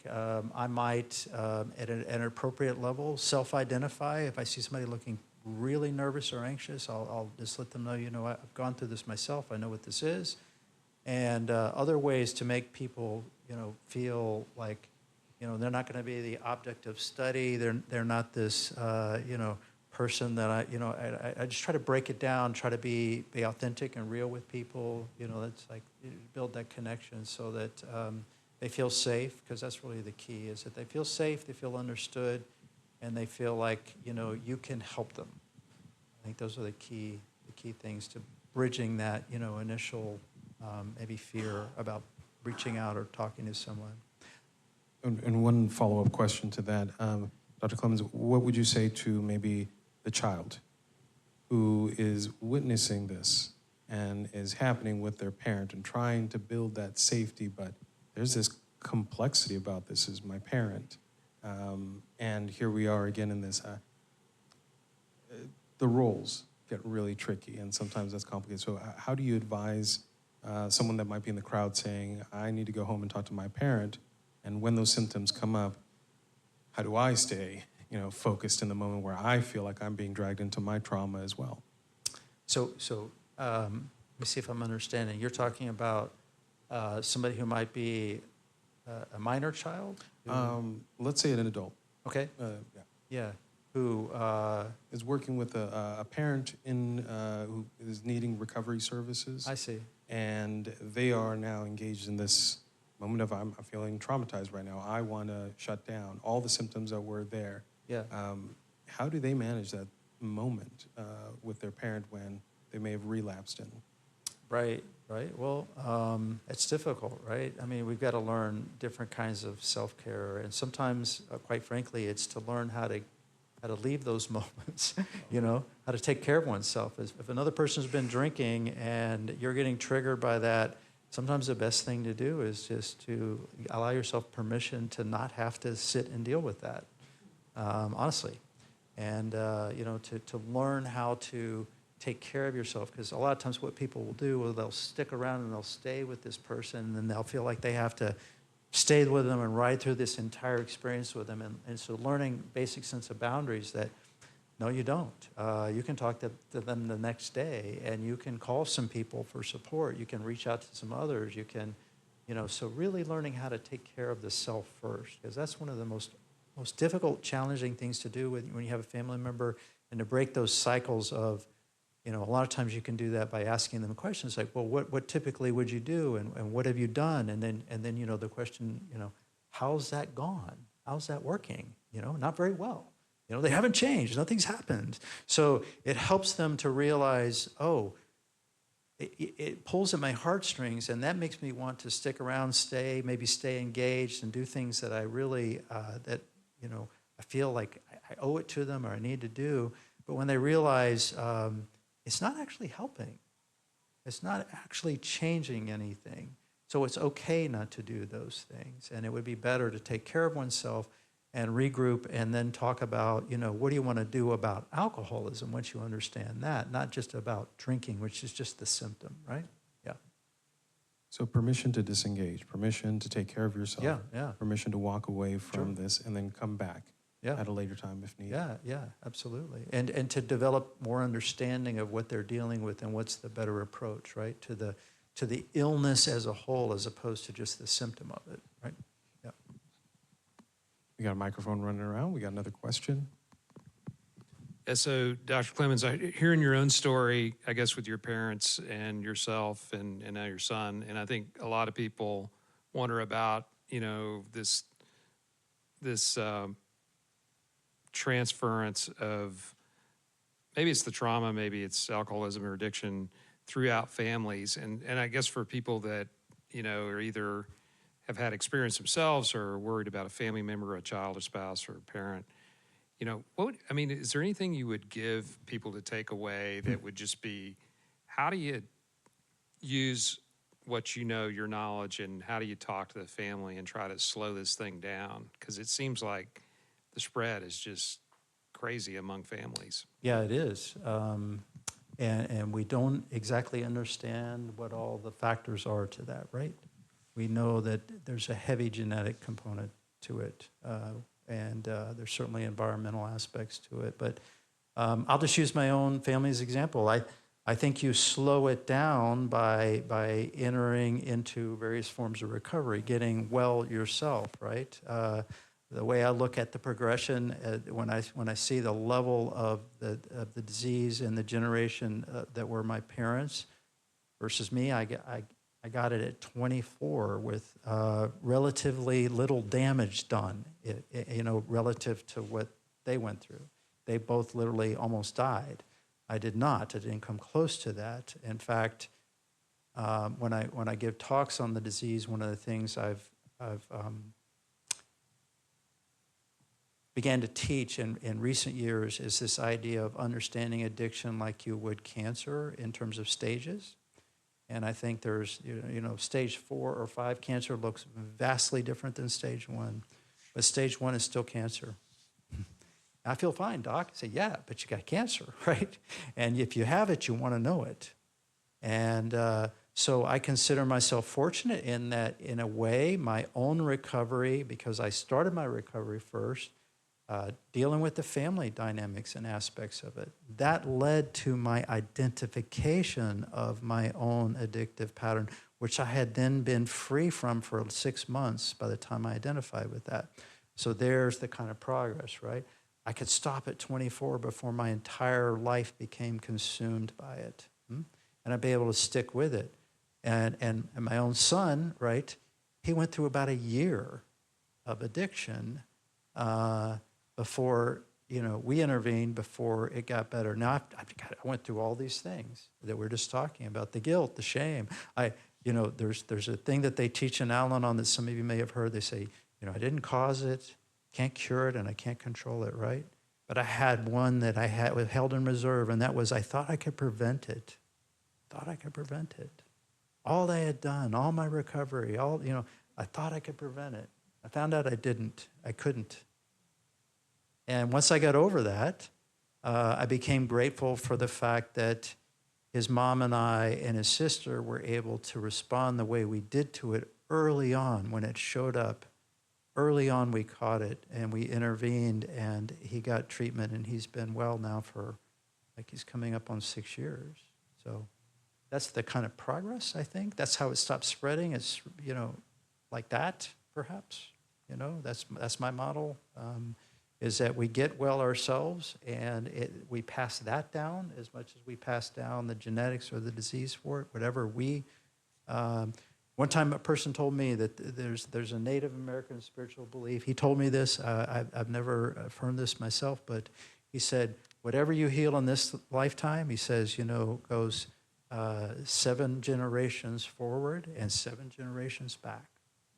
I might, at an appropriate level, self-identify. If I see somebody looking really nervous or anxious, I'll just let them know, I've gone through this myself. I know what this is. And other ways to make people, feel like, they're not going to be the object of study. They're not this, person that I just try to break it down, try to be authentic and real with people. That's like build that connection so that they feel safe, because that's really the key, is that they feel safe, they feel understood, and they feel like, you can help them. I think those are the key things to bridging that, initial maybe fear about reaching out or talking to someone. And one follow-up question to that, Dr. Clemons, what would you say to maybe the child who is witnessing this and is happening with their parent and trying to build that safety, but there's this complexity about this as my parent, and here we are again in this, the roles get really tricky and sometimes that's complicated. So how do you advise someone that might be in the crowd saying, I need to go home and talk to my parent, and when those symptoms come up, how do I stay, focused in the moment where I feel like I'm being dragged into my trauma as well? So let me see if I'm understanding. You're talking about somebody who might be a minor child? Let's say an adult. Okay. Yeah. Yeah. Who is working with a parent who is needing recovery services. I see. And they are now engaged in this moment of, I'm feeling traumatized right now. I want to shut down. All the symptoms that were there. Yeah. How do they manage that moment with their parent when they may have relapsed in? Right. Well, it's difficult, right? I mean, we've got to learn different kinds of self-care, and sometimes, quite frankly, it's to learn how to leave those moments, how to take care of oneself. If another person's been drinking and you're getting triggered by that, sometimes the best thing to do is just to allow yourself permission to not have to sit and deal with that, honestly. And, to learn how to take care of yourself, because a lot of times what people will do is they'll stick around and they'll stay with this person, and then they'll feel like they have to stay with them and ride through this entire experience with them. And so learning basic sense of boundaries that, no, you don't. You can talk to them the next day, and you can call some people for support. You can reach out to some others. You can, so really learning how to take care of the self first, because that's one of the most difficult, challenging things to do when you have a family member, and to break those cycles of, a lot of times you can do that by asking them questions like, well, what typically would you do, and what have you done? And then the question, how's that gone? How's that working? Not very well. They haven't changed. Nothing's happened. So it helps them to realize, it pulls at my heartstrings, and that makes me want to stick around, maybe stay engaged, and do things that I really, I feel like I owe it to them or I need to do. But when they realize it's not actually helping, it's not actually changing anything, so it's okay not to do those things, and it would be better to take care of oneself and regroup, and then talk about, what do you want to do about alcoholism once you understand that, not just about drinking, which is just the symptom, right? Yeah. So permission to disengage, permission to take care of yourself, yeah. permission to walk away from this and then come back at a later time if needed. Yeah, absolutely. And to develop more understanding of what they're dealing with and what's the better approach, right, to the illness as a whole, as opposed to just the symptom of it, right? Yeah. We got a microphone running around. We got another question. Yeah, so Dr. Clemons, hearing your own story, I guess, with your parents and yourself and now your son, and I think a lot of people wonder about, this transference of, maybe it's the trauma, maybe it's alcoholism or addiction throughout families. And I guess for people that, are either have had experience themselves or are worried about a family member, a child, a spouse, or a parent, is there anything you would give people to take away that would just be, how do you use what your knowledge, and how do you talk to the family and try to slow this thing down? Because it seems like the spread is just crazy among families. Yeah, it is. And we don't exactly understand what all the factors are to that, right? We know that there's a heavy genetic component to it, and there's certainly environmental aspects to it. But I'll just use my own family as an example. I think you slow it down by entering into various forms of recovery, getting well yourself, right? The way I look at the progression, when I see the level of the disease and the generation that were my parents versus me, I got it at 24 with relatively little damage done, relative to what they went through. They both literally almost died. I did not. I didn't come close to that. In fact, When I give talks on the disease, one of the things I've began to teach in recent years is this idea of understanding addiction like you would cancer in terms of stages. And I think there's, stage 4 or 5 cancer looks vastly different than stage 1. But stage 1 is still cancer. I feel fine, doc. I say, yeah, but you got cancer, right? And if you have it, you want to know it. And so I consider myself fortunate in that, in a way, my own recovery, because I started my recovery first, dealing with the family dynamics and aspects of it, that led to my identification of my own addictive pattern, which I had then been free from for 6 months by the time I identified with that. So there's the kind of progress, right? I could stop at 24 before my entire life became consumed by it. And I'd be able to stick with it. And my own son, right, he went through about a year of addiction before, we intervened before it got better. Now, I went through all these things that we're just talking about, the guilt, the shame. There's a thing that they teach in Al-Anon that some of you may have heard. They say, I didn't cause it, can't cure it, and I can't control it, right? But I had one that I had held in reserve, and that was I thought I could prevent it. All I had done, all my recovery, I thought I could prevent it. I found out I didn't. I couldn't. And once I got over that, I became grateful for the fact that his mom and I and his sister were able to respond the way we did to it early on when it showed up. Early on, we caught it, and we intervened, and he got treatment, and he's been well now for, he's coming up on 6 years. So that's the kind of progress, I think. That's how it stopped spreading. It's, like that, perhaps. That's my model, is that we get well ourselves, and we pass that down as much as we pass down the genetics or the disease for it, whatever we... One time a person told me that there's a Native American spiritual belief. He told me this. I've never affirmed this myself, but he said, whatever you heal in this lifetime, he says, goes 7 generations forward and 7 generations back.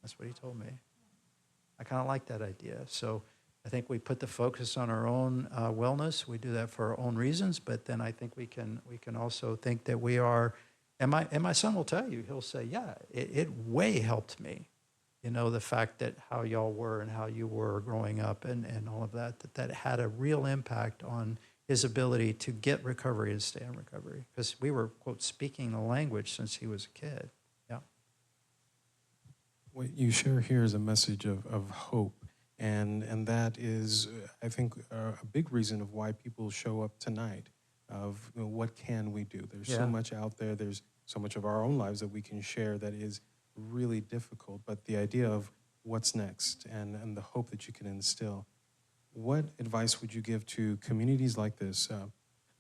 That's what he told me. I kind of like that idea. So I think we put the focus on our own wellness. We do that for our own reasons, but then I think we can also think that we are... And my son will tell you, he'll say, yeah, it way helped me, the fact that how y'all were and how you were growing up and all of that had a real impact on his ability to get recovery and stay in recovery. Because we were, quote, speaking the language since he was a kid. Yeah. What you share here is a message of hope. And that is, I think, a big reason of why people show up tonight. Of what can we do? There's so much out there. There's so much of our own lives that we can share that is really difficult. But the idea of what's next and the hope that you can instill. What advice would you give to communities like this,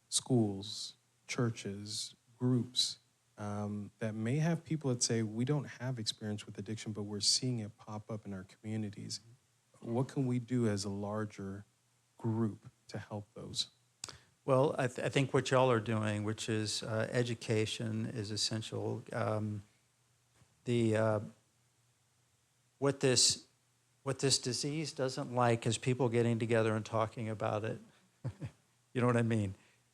schools, churches, groups, that may have people that say, we don't have experience with addiction, but we're seeing it pop up in our communities? What can we do as a larger group to help those? Well, I think what y'all are doing, which is education, is essential. What this disease doesn't like is people getting together and talking about it. You know what I mean?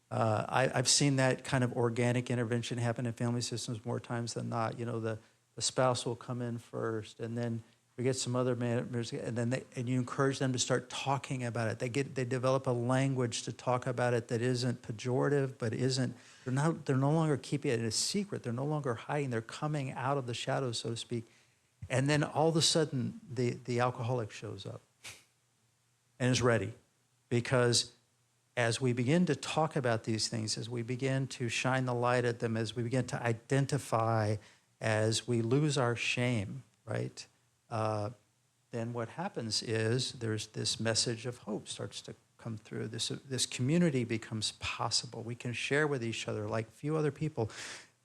I've seen that kind of organic intervention happen in family systems more times than not. The spouse will come in first, and then we get some other members, and then you encourage them to start talking about it. They develop a language to talk about it that isn't pejorative, but they're no longer keeping it a secret. They're no longer hiding. They're coming out of the shadows, so to speak. And then all of a sudden, the alcoholic shows up and is ready, because as we begin to talk about these things, as we begin to shine the light at them, as we begin to identify, as we lose our shame, right? Then what happens is there's this message of hope starts to come through. This community becomes possible. We can share with each other like few other people.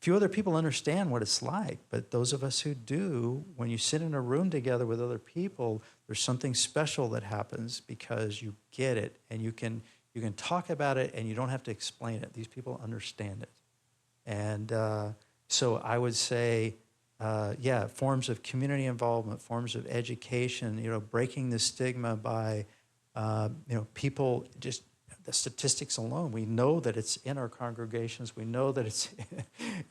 Few other people understand what it's like, but those of us who do, when you sit in a room together with other people, there's something special that happens because you get it, and you can talk about it, and you don't have to explain it. These people understand it. And So I would say, yeah, forms of community involvement, forms of education, breaking the stigma by, people, just the statistics alone. We know that it's in our congregations. We know that it's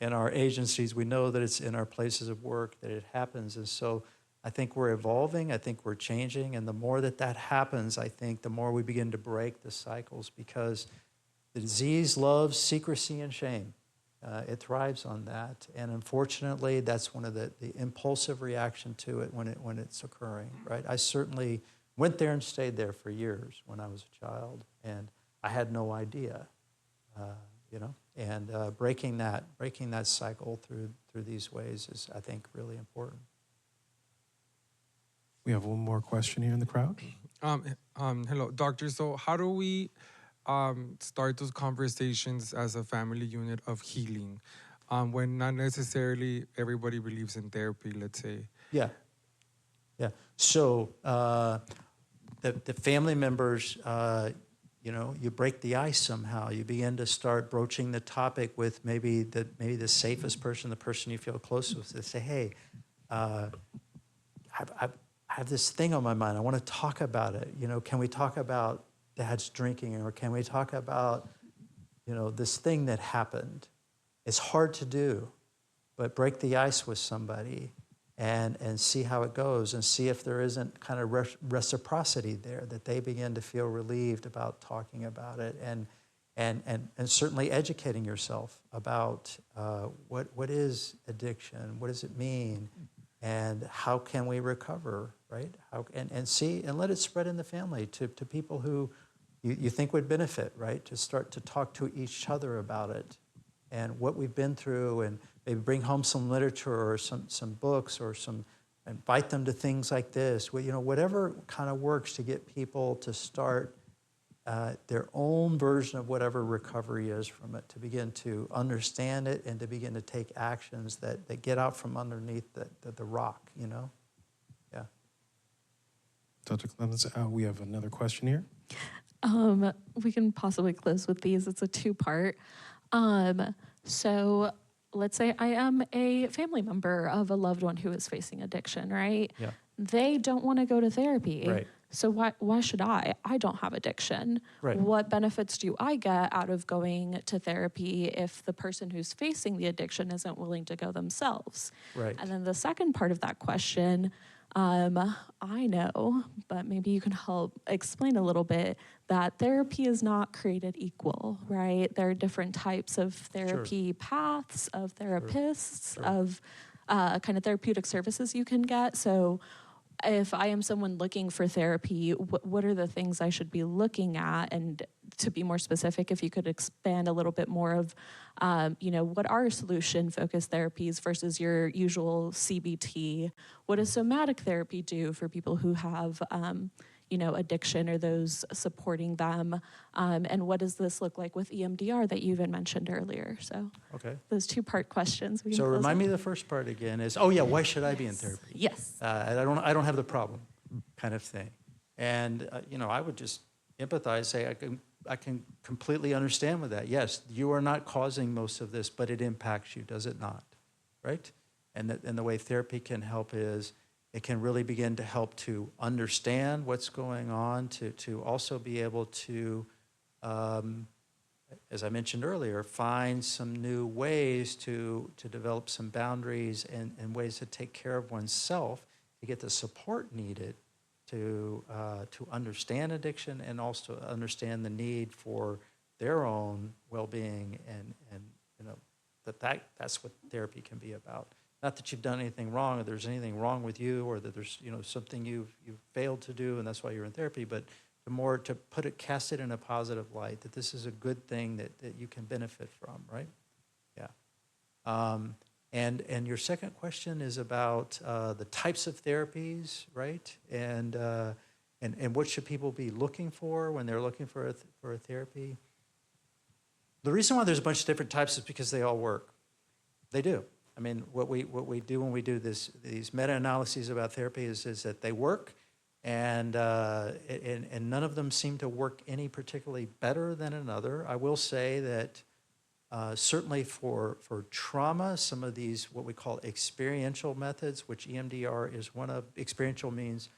in our agencies. We know that it's in our places of work, that it happens. And so I think we're evolving. I think we're changing. And the more that happens, I think the more we begin to break the cycles, because the disease loves secrecy and shame. It thrives on that. And unfortunately, that's one of the impulsive reaction to it when it's occurring, right? I certainly went there and stayed there for years when I was a child, and I had no idea, and breaking that cycle through these ways is, I think, really important. We have one more question here in the crowd. Hello, doctor. So how do we start those conversations as a family unit of healing when not necessarily everybody believes in therapy, let's say? Yeah. So the family members, you break the ice somehow. You begin to start broaching the topic with maybe the safest person, the person you feel close with. They say, hey, I have this thing on my mind. I want to talk about it. Can we talk about Dad's drinking, or can we talk about, this thing that happened? It's hard to do, but break the ice with somebody and see how it goes, and see if there isn't kind of reciprocity there, that they begin to feel relieved about talking about it, and certainly educating yourself about what is addiction, what does it mean, and how can we recover, right? And let it spread in the family to people who you think would benefit, right? To start to talk to each other about it and what we've been through, and maybe bring home some literature or some books, or invite them to things like this. Whatever kind of works to get people to start their own version of whatever recovery is from it, to begin to understand it and to begin to take actions that get out from underneath the rock, Yeah. Dr. Clemons, we have another question here. We can possibly close with these. It's a two-part. So let's say I am a family member of a loved one who is facing addiction, right? Yeah. They don't want to go to therapy. Right. So why should I? I don't have addiction. Right. What benefits do I get out of going to therapy if the person who's facing the addiction isn't willing to go themselves? Right. And then the second part of that question, I know, but maybe you can help explain a little bit, that therapy is not created equal, right? There are different types of therapy paths, of therapists, of kind of therapeutic services you can get. So if I am someone looking for therapy, what are the things I should be looking at? And to be more specific, if you could expand a little bit more of, what are solution-focused therapies versus your usual CBT? What does somatic therapy do for people who have, addiction or those supporting them? And what does this look like with EMDR that you even mentioned earlier? So Okay. those two-part questions. So remind me the first part again is, why should I be in therapy? Yes. I don't have the problem, kind of thing. And, I would just empathize, say, I can completely understand with that. Yes, you are not causing most of this, but it impacts you, does it not? Right? And the way therapy can help is it can really begin to help to understand what's going on, to also be able to, as I mentioned earlier, find some new ways to develop some boundaries and ways to take care of oneself, to get the support needed to understand addiction, and also understand the need for their own well-being, and that's what therapy can be about. Not that you've done anything wrong, or there's anything wrong with you, or that there's something you've failed to do, and that's why you're in therapy, but to cast it in a positive light, that this is a good thing that you can benefit from, right? Yeah. And your second question is about the types of therapies, right? And what should people be looking for when they're looking for a therapy? The reason why there's a bunch of different types is because they all work. They do. I mean, what we do when we do these meta-analyses about therapy is that they work, and none of them seem to work any particularly better than another. I will say that Certainly for trauma, some of these, what we call experiential methods, which EMDR is one of. Experiential means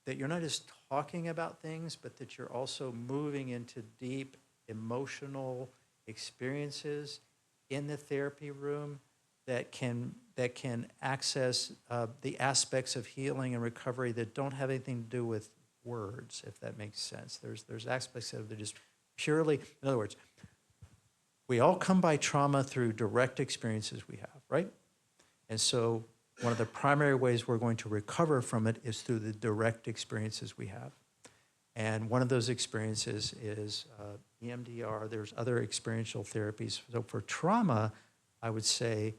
that you're not just talking about things, but that you're also moving into deep emotional experiences in the therapy room that can access the aspects of healing and recovery that don't have anything to do with words, if that makes sense. There's aspects of it that just purely, in other words, we all come by trauma through direct experiences we have, right? And so one of the primary ways we're going to recover from it is through the direct experiences we have. And one of those experiences is EMDR. There's other experiential therapies. So for trauma, I would say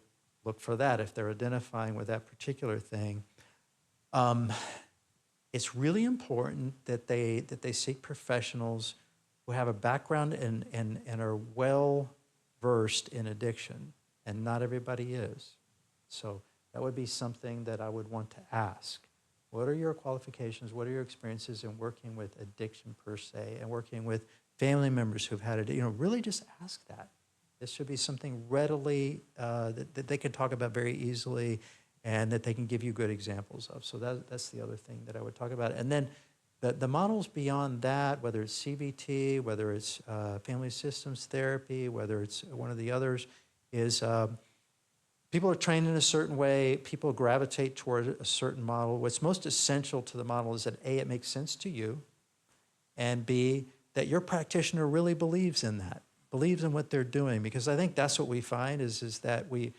look for that if they're identifying with that particular thing. It's really important that they seek professionals who have a background and are well versed in addiction, and not everybody is. So that would be something that I would want to ask. What are your qualifications? What are your experiences in working with addiction per se, and working with family members who've had it? Really just ask that. This should be something readily that they can talk about very easily, and that they can give you good examples of. So that's the other thing that I would talk about. And then the models beyond that, whether it's CBT, whether it's family systems therapy, whether it's one of the others, is people are trained in a certain way. People gravitate toward a certain model. What's most essential to the model is that A, it makes sense to you, and B, that your practitioner really believes in that, believes in what they're doing. Because I think that's what we find is that we,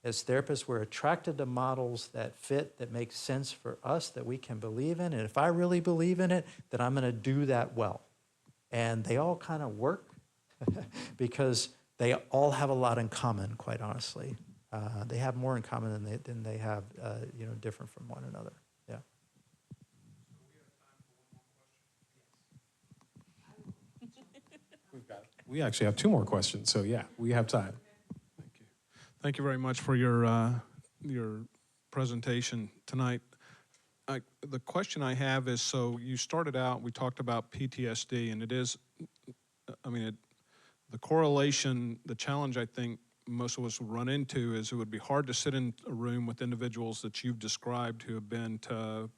as therapists, we're attracted to models that fit, that make sense for us, that we can believe in. And if I really believe in it, then I'm going to do that well. And they all kind of work because they all have a lot in common, quite honestly. They have more in common than they have, different from one another. Yeah. We actually have 2 more questions, so yeah, we have time. Thank you. Thank you very much for your presentation tonight. The question I have is, so you started out, we talked about PTSD, and it is, the correlation, the challenge I think most of us would run into is it would be hard to sit in a room with individuals that you've described who have been to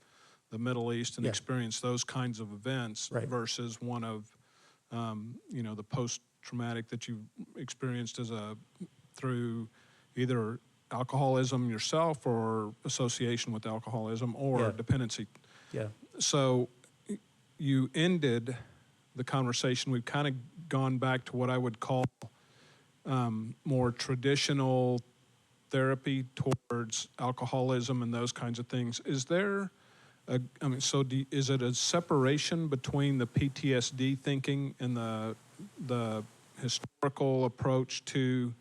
the Middle East and experienced those kinds of events versus one of the post-traumatic that you've experienced through either alcoholism yourself or association with alcoholism or dependency. Yeah. So you ended the conversation. We've kind of gone back to what I would call more traditional therapy towards alcoholism and those kinds of things. Is there is it a separation between the PTSD thinking and the historical approach to,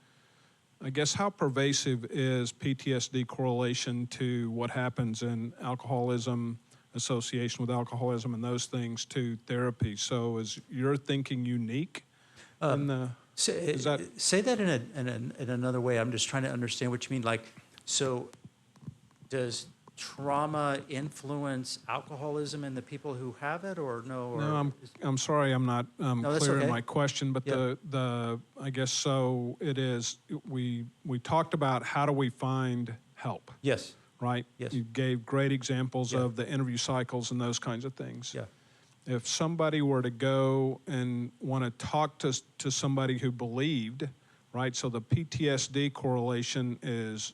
I guess, how pervasive is PTSD correlation to what happens in alcoholism, association with alcoholism, and those things to therapy? So is your thinking unique? Say that in another way. I'm just trying to understand what you mean. Like, so does trauma influence alcoholism in the people who have it, or no? No, I'm sorry, I'm not clear in my question, but I guess so. It is. We talked about how do we find help? Yes. Right. Yes. You gave great examples of the interview cycles and those kinds of things. Yeah. If somebody were to go and want to talk to somebody who believed, right? So the PTSD correlation is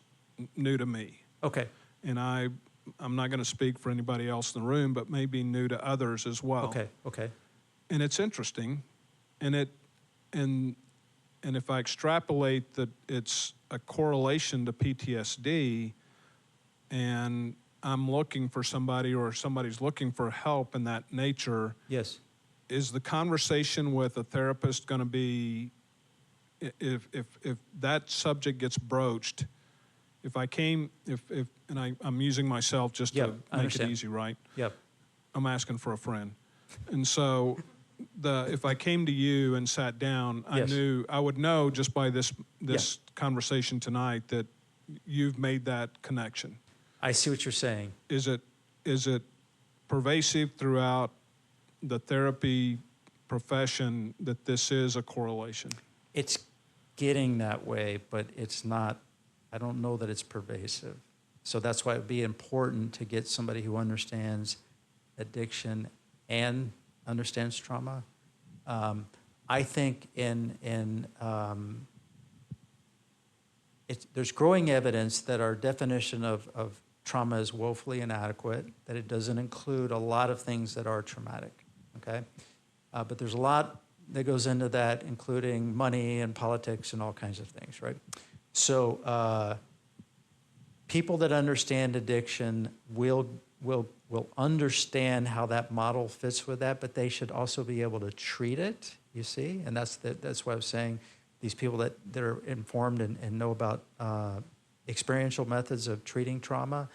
new to me. Okay. And I'm not going to speak for anybody else in the room, but maybe new to others as well. Okay. And it's interesting, and if I extrapolate that it's a correlation to PTSD, and I'm looking for somebody or somebody's looking for help in that nature. Yes. Is the conversation with a therapist going to be, if that subject gets broached, I'm using myself just to make it easy, right? Yep. I'm asking for a friend. And so if I came to you and sat down, I would know just by this conversation tonight that you've made that connection. I see what you're saying. Is it pervasive throughout the therapy profession that this is a correlation? It's getting that way, but it's not, I don't know that it's pervasive. So that's why it would be important to get somebody who understands addiction and understands trauma. I think there's growing evidence that our definition of trauma is woefully inadequate, that it doesn't include a lot of things that are traumatic, okay? But there's a lot that goes into that, including money and politics and all kinds of things, right? So people that understand addiction will understand how that model fits with that, but they should also be able to treat it, you see? And that's why I was saying these people that are informed and know about experiential methods of treating trauma,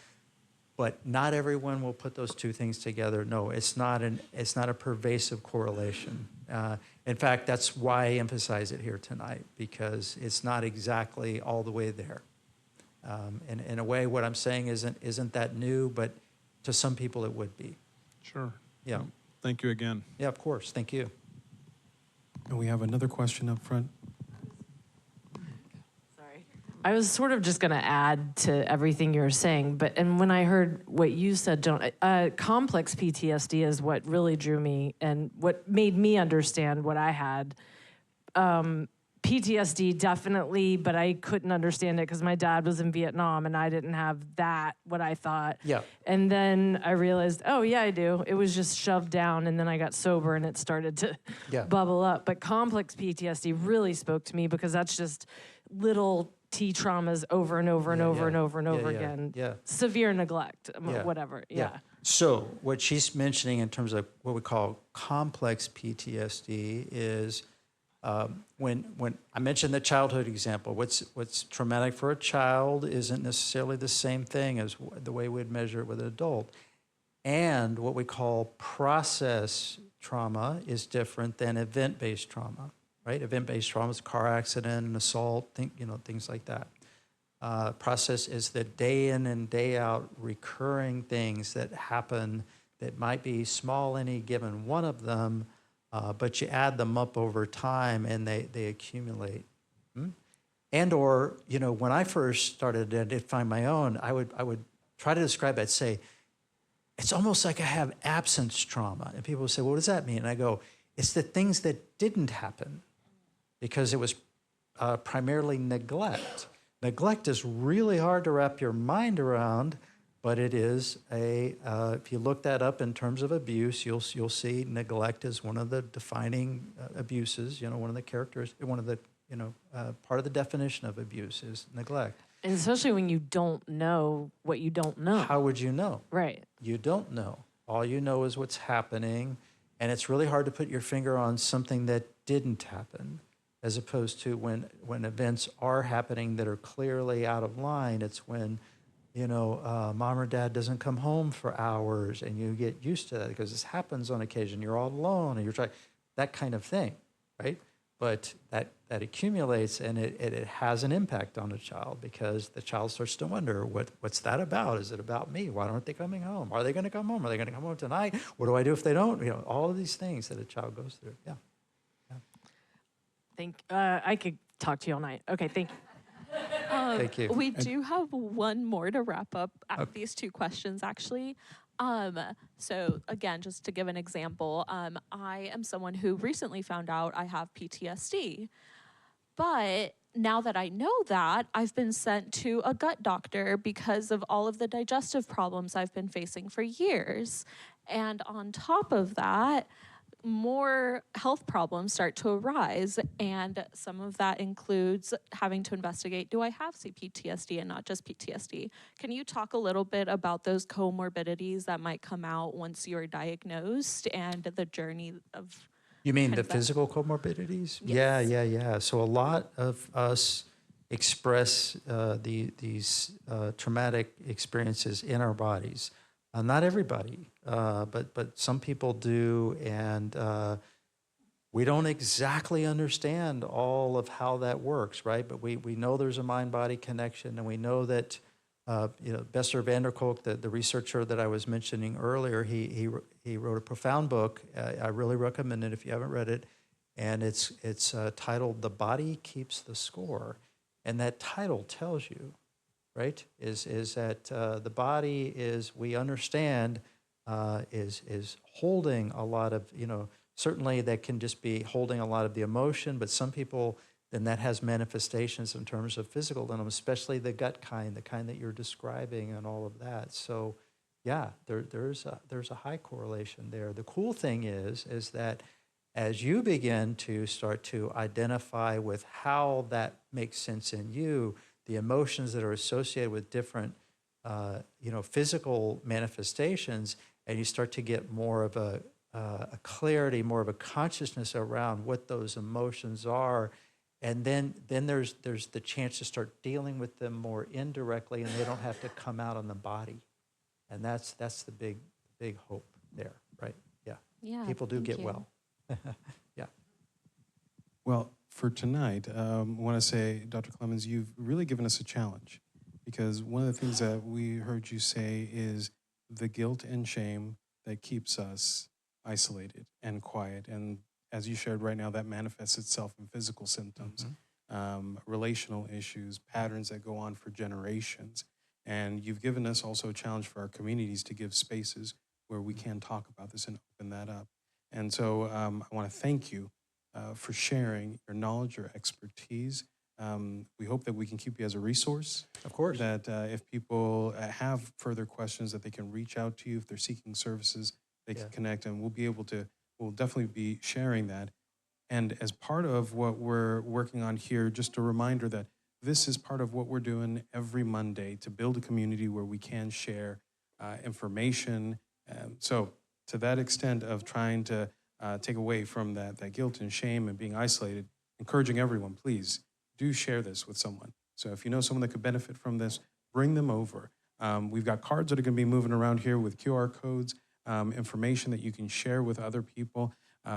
but not everyone will put those two things together. No, it's not a pervasive correlation. In fact, that's why I emphasize it here tonight, because it's not exactly all the way there. In a way, what I'm saying isn't that new, but to some people it would be. Sure. Yeah. Thank you again. Yeah, of course. Thank you. And we have another question up front. Sorry. I was sort of just going to add to everything you were saying, and when I heard what you said, Joan, complex PTSD is what really drew me and what made me understand what I had. PTSD definitely, but I couldn't understand it because my dad was in Vietnam and I didn't have that, what I thought. Yeah. And then I realized, oh yeah, I do. It was just shoved down, and then I got sober and it started to bubble up. But complex PTSD really spoke to me because that's just little T traumas over and over and over and over and over again. Yeah. Severe neglect, whatever. Yeah. So what she's mentioning in terms of what we call complex PTSD is when I mentioned the childhood example, what's traumatic for a child isn't necessarily the same thing as the way we'd measure it with an adult. And what we call process trauma is different than event-based trauma, right? Event-based trauma is a car accident, an assault, things like that. Process is the day in and day out recurring things that happen that might be small, any given one of them, but you add them up over time and they accumulate. And or, when I first started to identify my own, I would try to describe it. I'd say, it's almost like I have absence trauma. And people would say, well, what does that mean? And I go, it's the things that didn't happen because it was primarily neglect. Neglect is really hard to wrap your mind around, but it is if you look that up in terms of abuse, you'll see neglect is one of the defining abuses, one of the characters, one of the, part of the definition of abuse is neglect. And especially when you don't know what you don't know. How would you know? Right. You don't know. All you know is what's happening, and it's really hard to put your finger on something that didn't happen, as opposed to when events are happening that are clearly out of line. It's when, mom or dad doesn't come home for hours, and you get used to that because this happens on occasion. You're all alone, and you're trying, that kind of thing, right? But that accumulates, and it has an impact on the child because the child starts to wonder, what's that about? Is it about me? Why aren't they coming home? Are they going to come home? Are they going to come home tonight? What do I do if they don't? All of these things that a child goes through. Yeah. I could talk to you all night. Okay, thank you. Thank you. We do have one more to wrap up at these two questions, actually. So again, just to give an example, I am someone who recently found out I have PTSD. But now that I know that, I've been sent to a gut doctor because of all of the digestive problems I've been facing for years. And on top of that, more health problems start to arise, and some of that includes having to investigate, do I have CPTSD and not just PTSD? Can you talk a little bit about those comorbidities that might come out once you're diagnosed and the journey of... You mean the physical comorbidities? Yes. Yeah. So a lot of us express these traumatic experiences in our bodies. Not everybody, but some people do, and we don't exactly understand all of how that works, right? But we know there's a mind-body connection, and we know that Bessel van der Kolk, the researcher that I was mentioning earlier, he wrote a profound book. I really recommend it if you haven't read it. and it's titled "The Body Keeps the Score," and that title tells you, right, is that the body is, we understand, is holding a lot of, certainly that can just be holding a lot of the emotion, but some people, then that has manifestations in terms of physical, and especially the gut kind, the kind that you're describing and all of that. So yeah, there's a high correlation there. The cool thing is that as you begin to start to identify with how that makes sense in you, the emotions that are associated with different, physical manifestations, and you start to get more of a clarity, more of a consciousness around what those emotions are, and then there's the chance to start dealing with them more indirectly, and they don't have to come out on the body, and that's the big hope there, right? Yeah. Yeah. People do thank get you. well. Yeah. Well, for tonight, I want to say, Dr. Clemons, you've really given us a challenge, because one of the things that we heard you say is the guilt and shame that keeps us isolated and quiet. And as you shared right now, that manifests itself in physical symptoms, relational issues, patterns that go on for generations. And you've given us also a challenge for our communities to give spaces where we can talk about this and open that up. And so I want to thank you for sharing your knowledge, your expertise. We hope that we can keep you as a resource. Of course. That if people have further questions, that they can reach out to you. If they're seeking services, they can connect, and we'll definitely be sharing that. And as part of what we're working on here, just a reminder that this is part of what we're doing every Monday to build a community where we can share information. So to that extent of trying to take away from that guilt and shame and being isolated, encouraging everyone, please do share this with someone. So if you know someone that could benefit from this, bring them over. We've got cards that are going to be moving around here with QR codes, information that you can share with other people.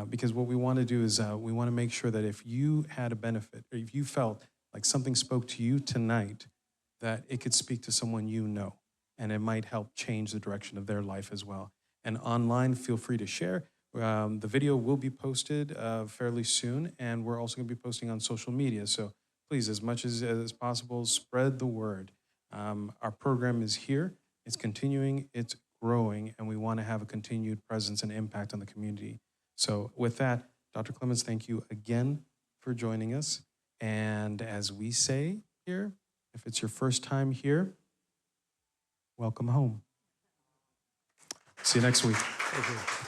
Because what we want to do is we want to make sure that if you had a benefit, or if you felt like something spoke to you tonight, that it could speak to someone you know, and it might help change the direction of their life as well. And online, feel free to share. The video will be posted fairly soon, and we're also going to be posting on social media. So please, as much as possible, spread the word. Our program is here. It's continuing. It's growing, and we want to have a continued presence and impact on the community. So with that, Dr. Clemons, thank you again for joining us. And as we say here, if it's your first time here, welcome home. See you next week. Thank you.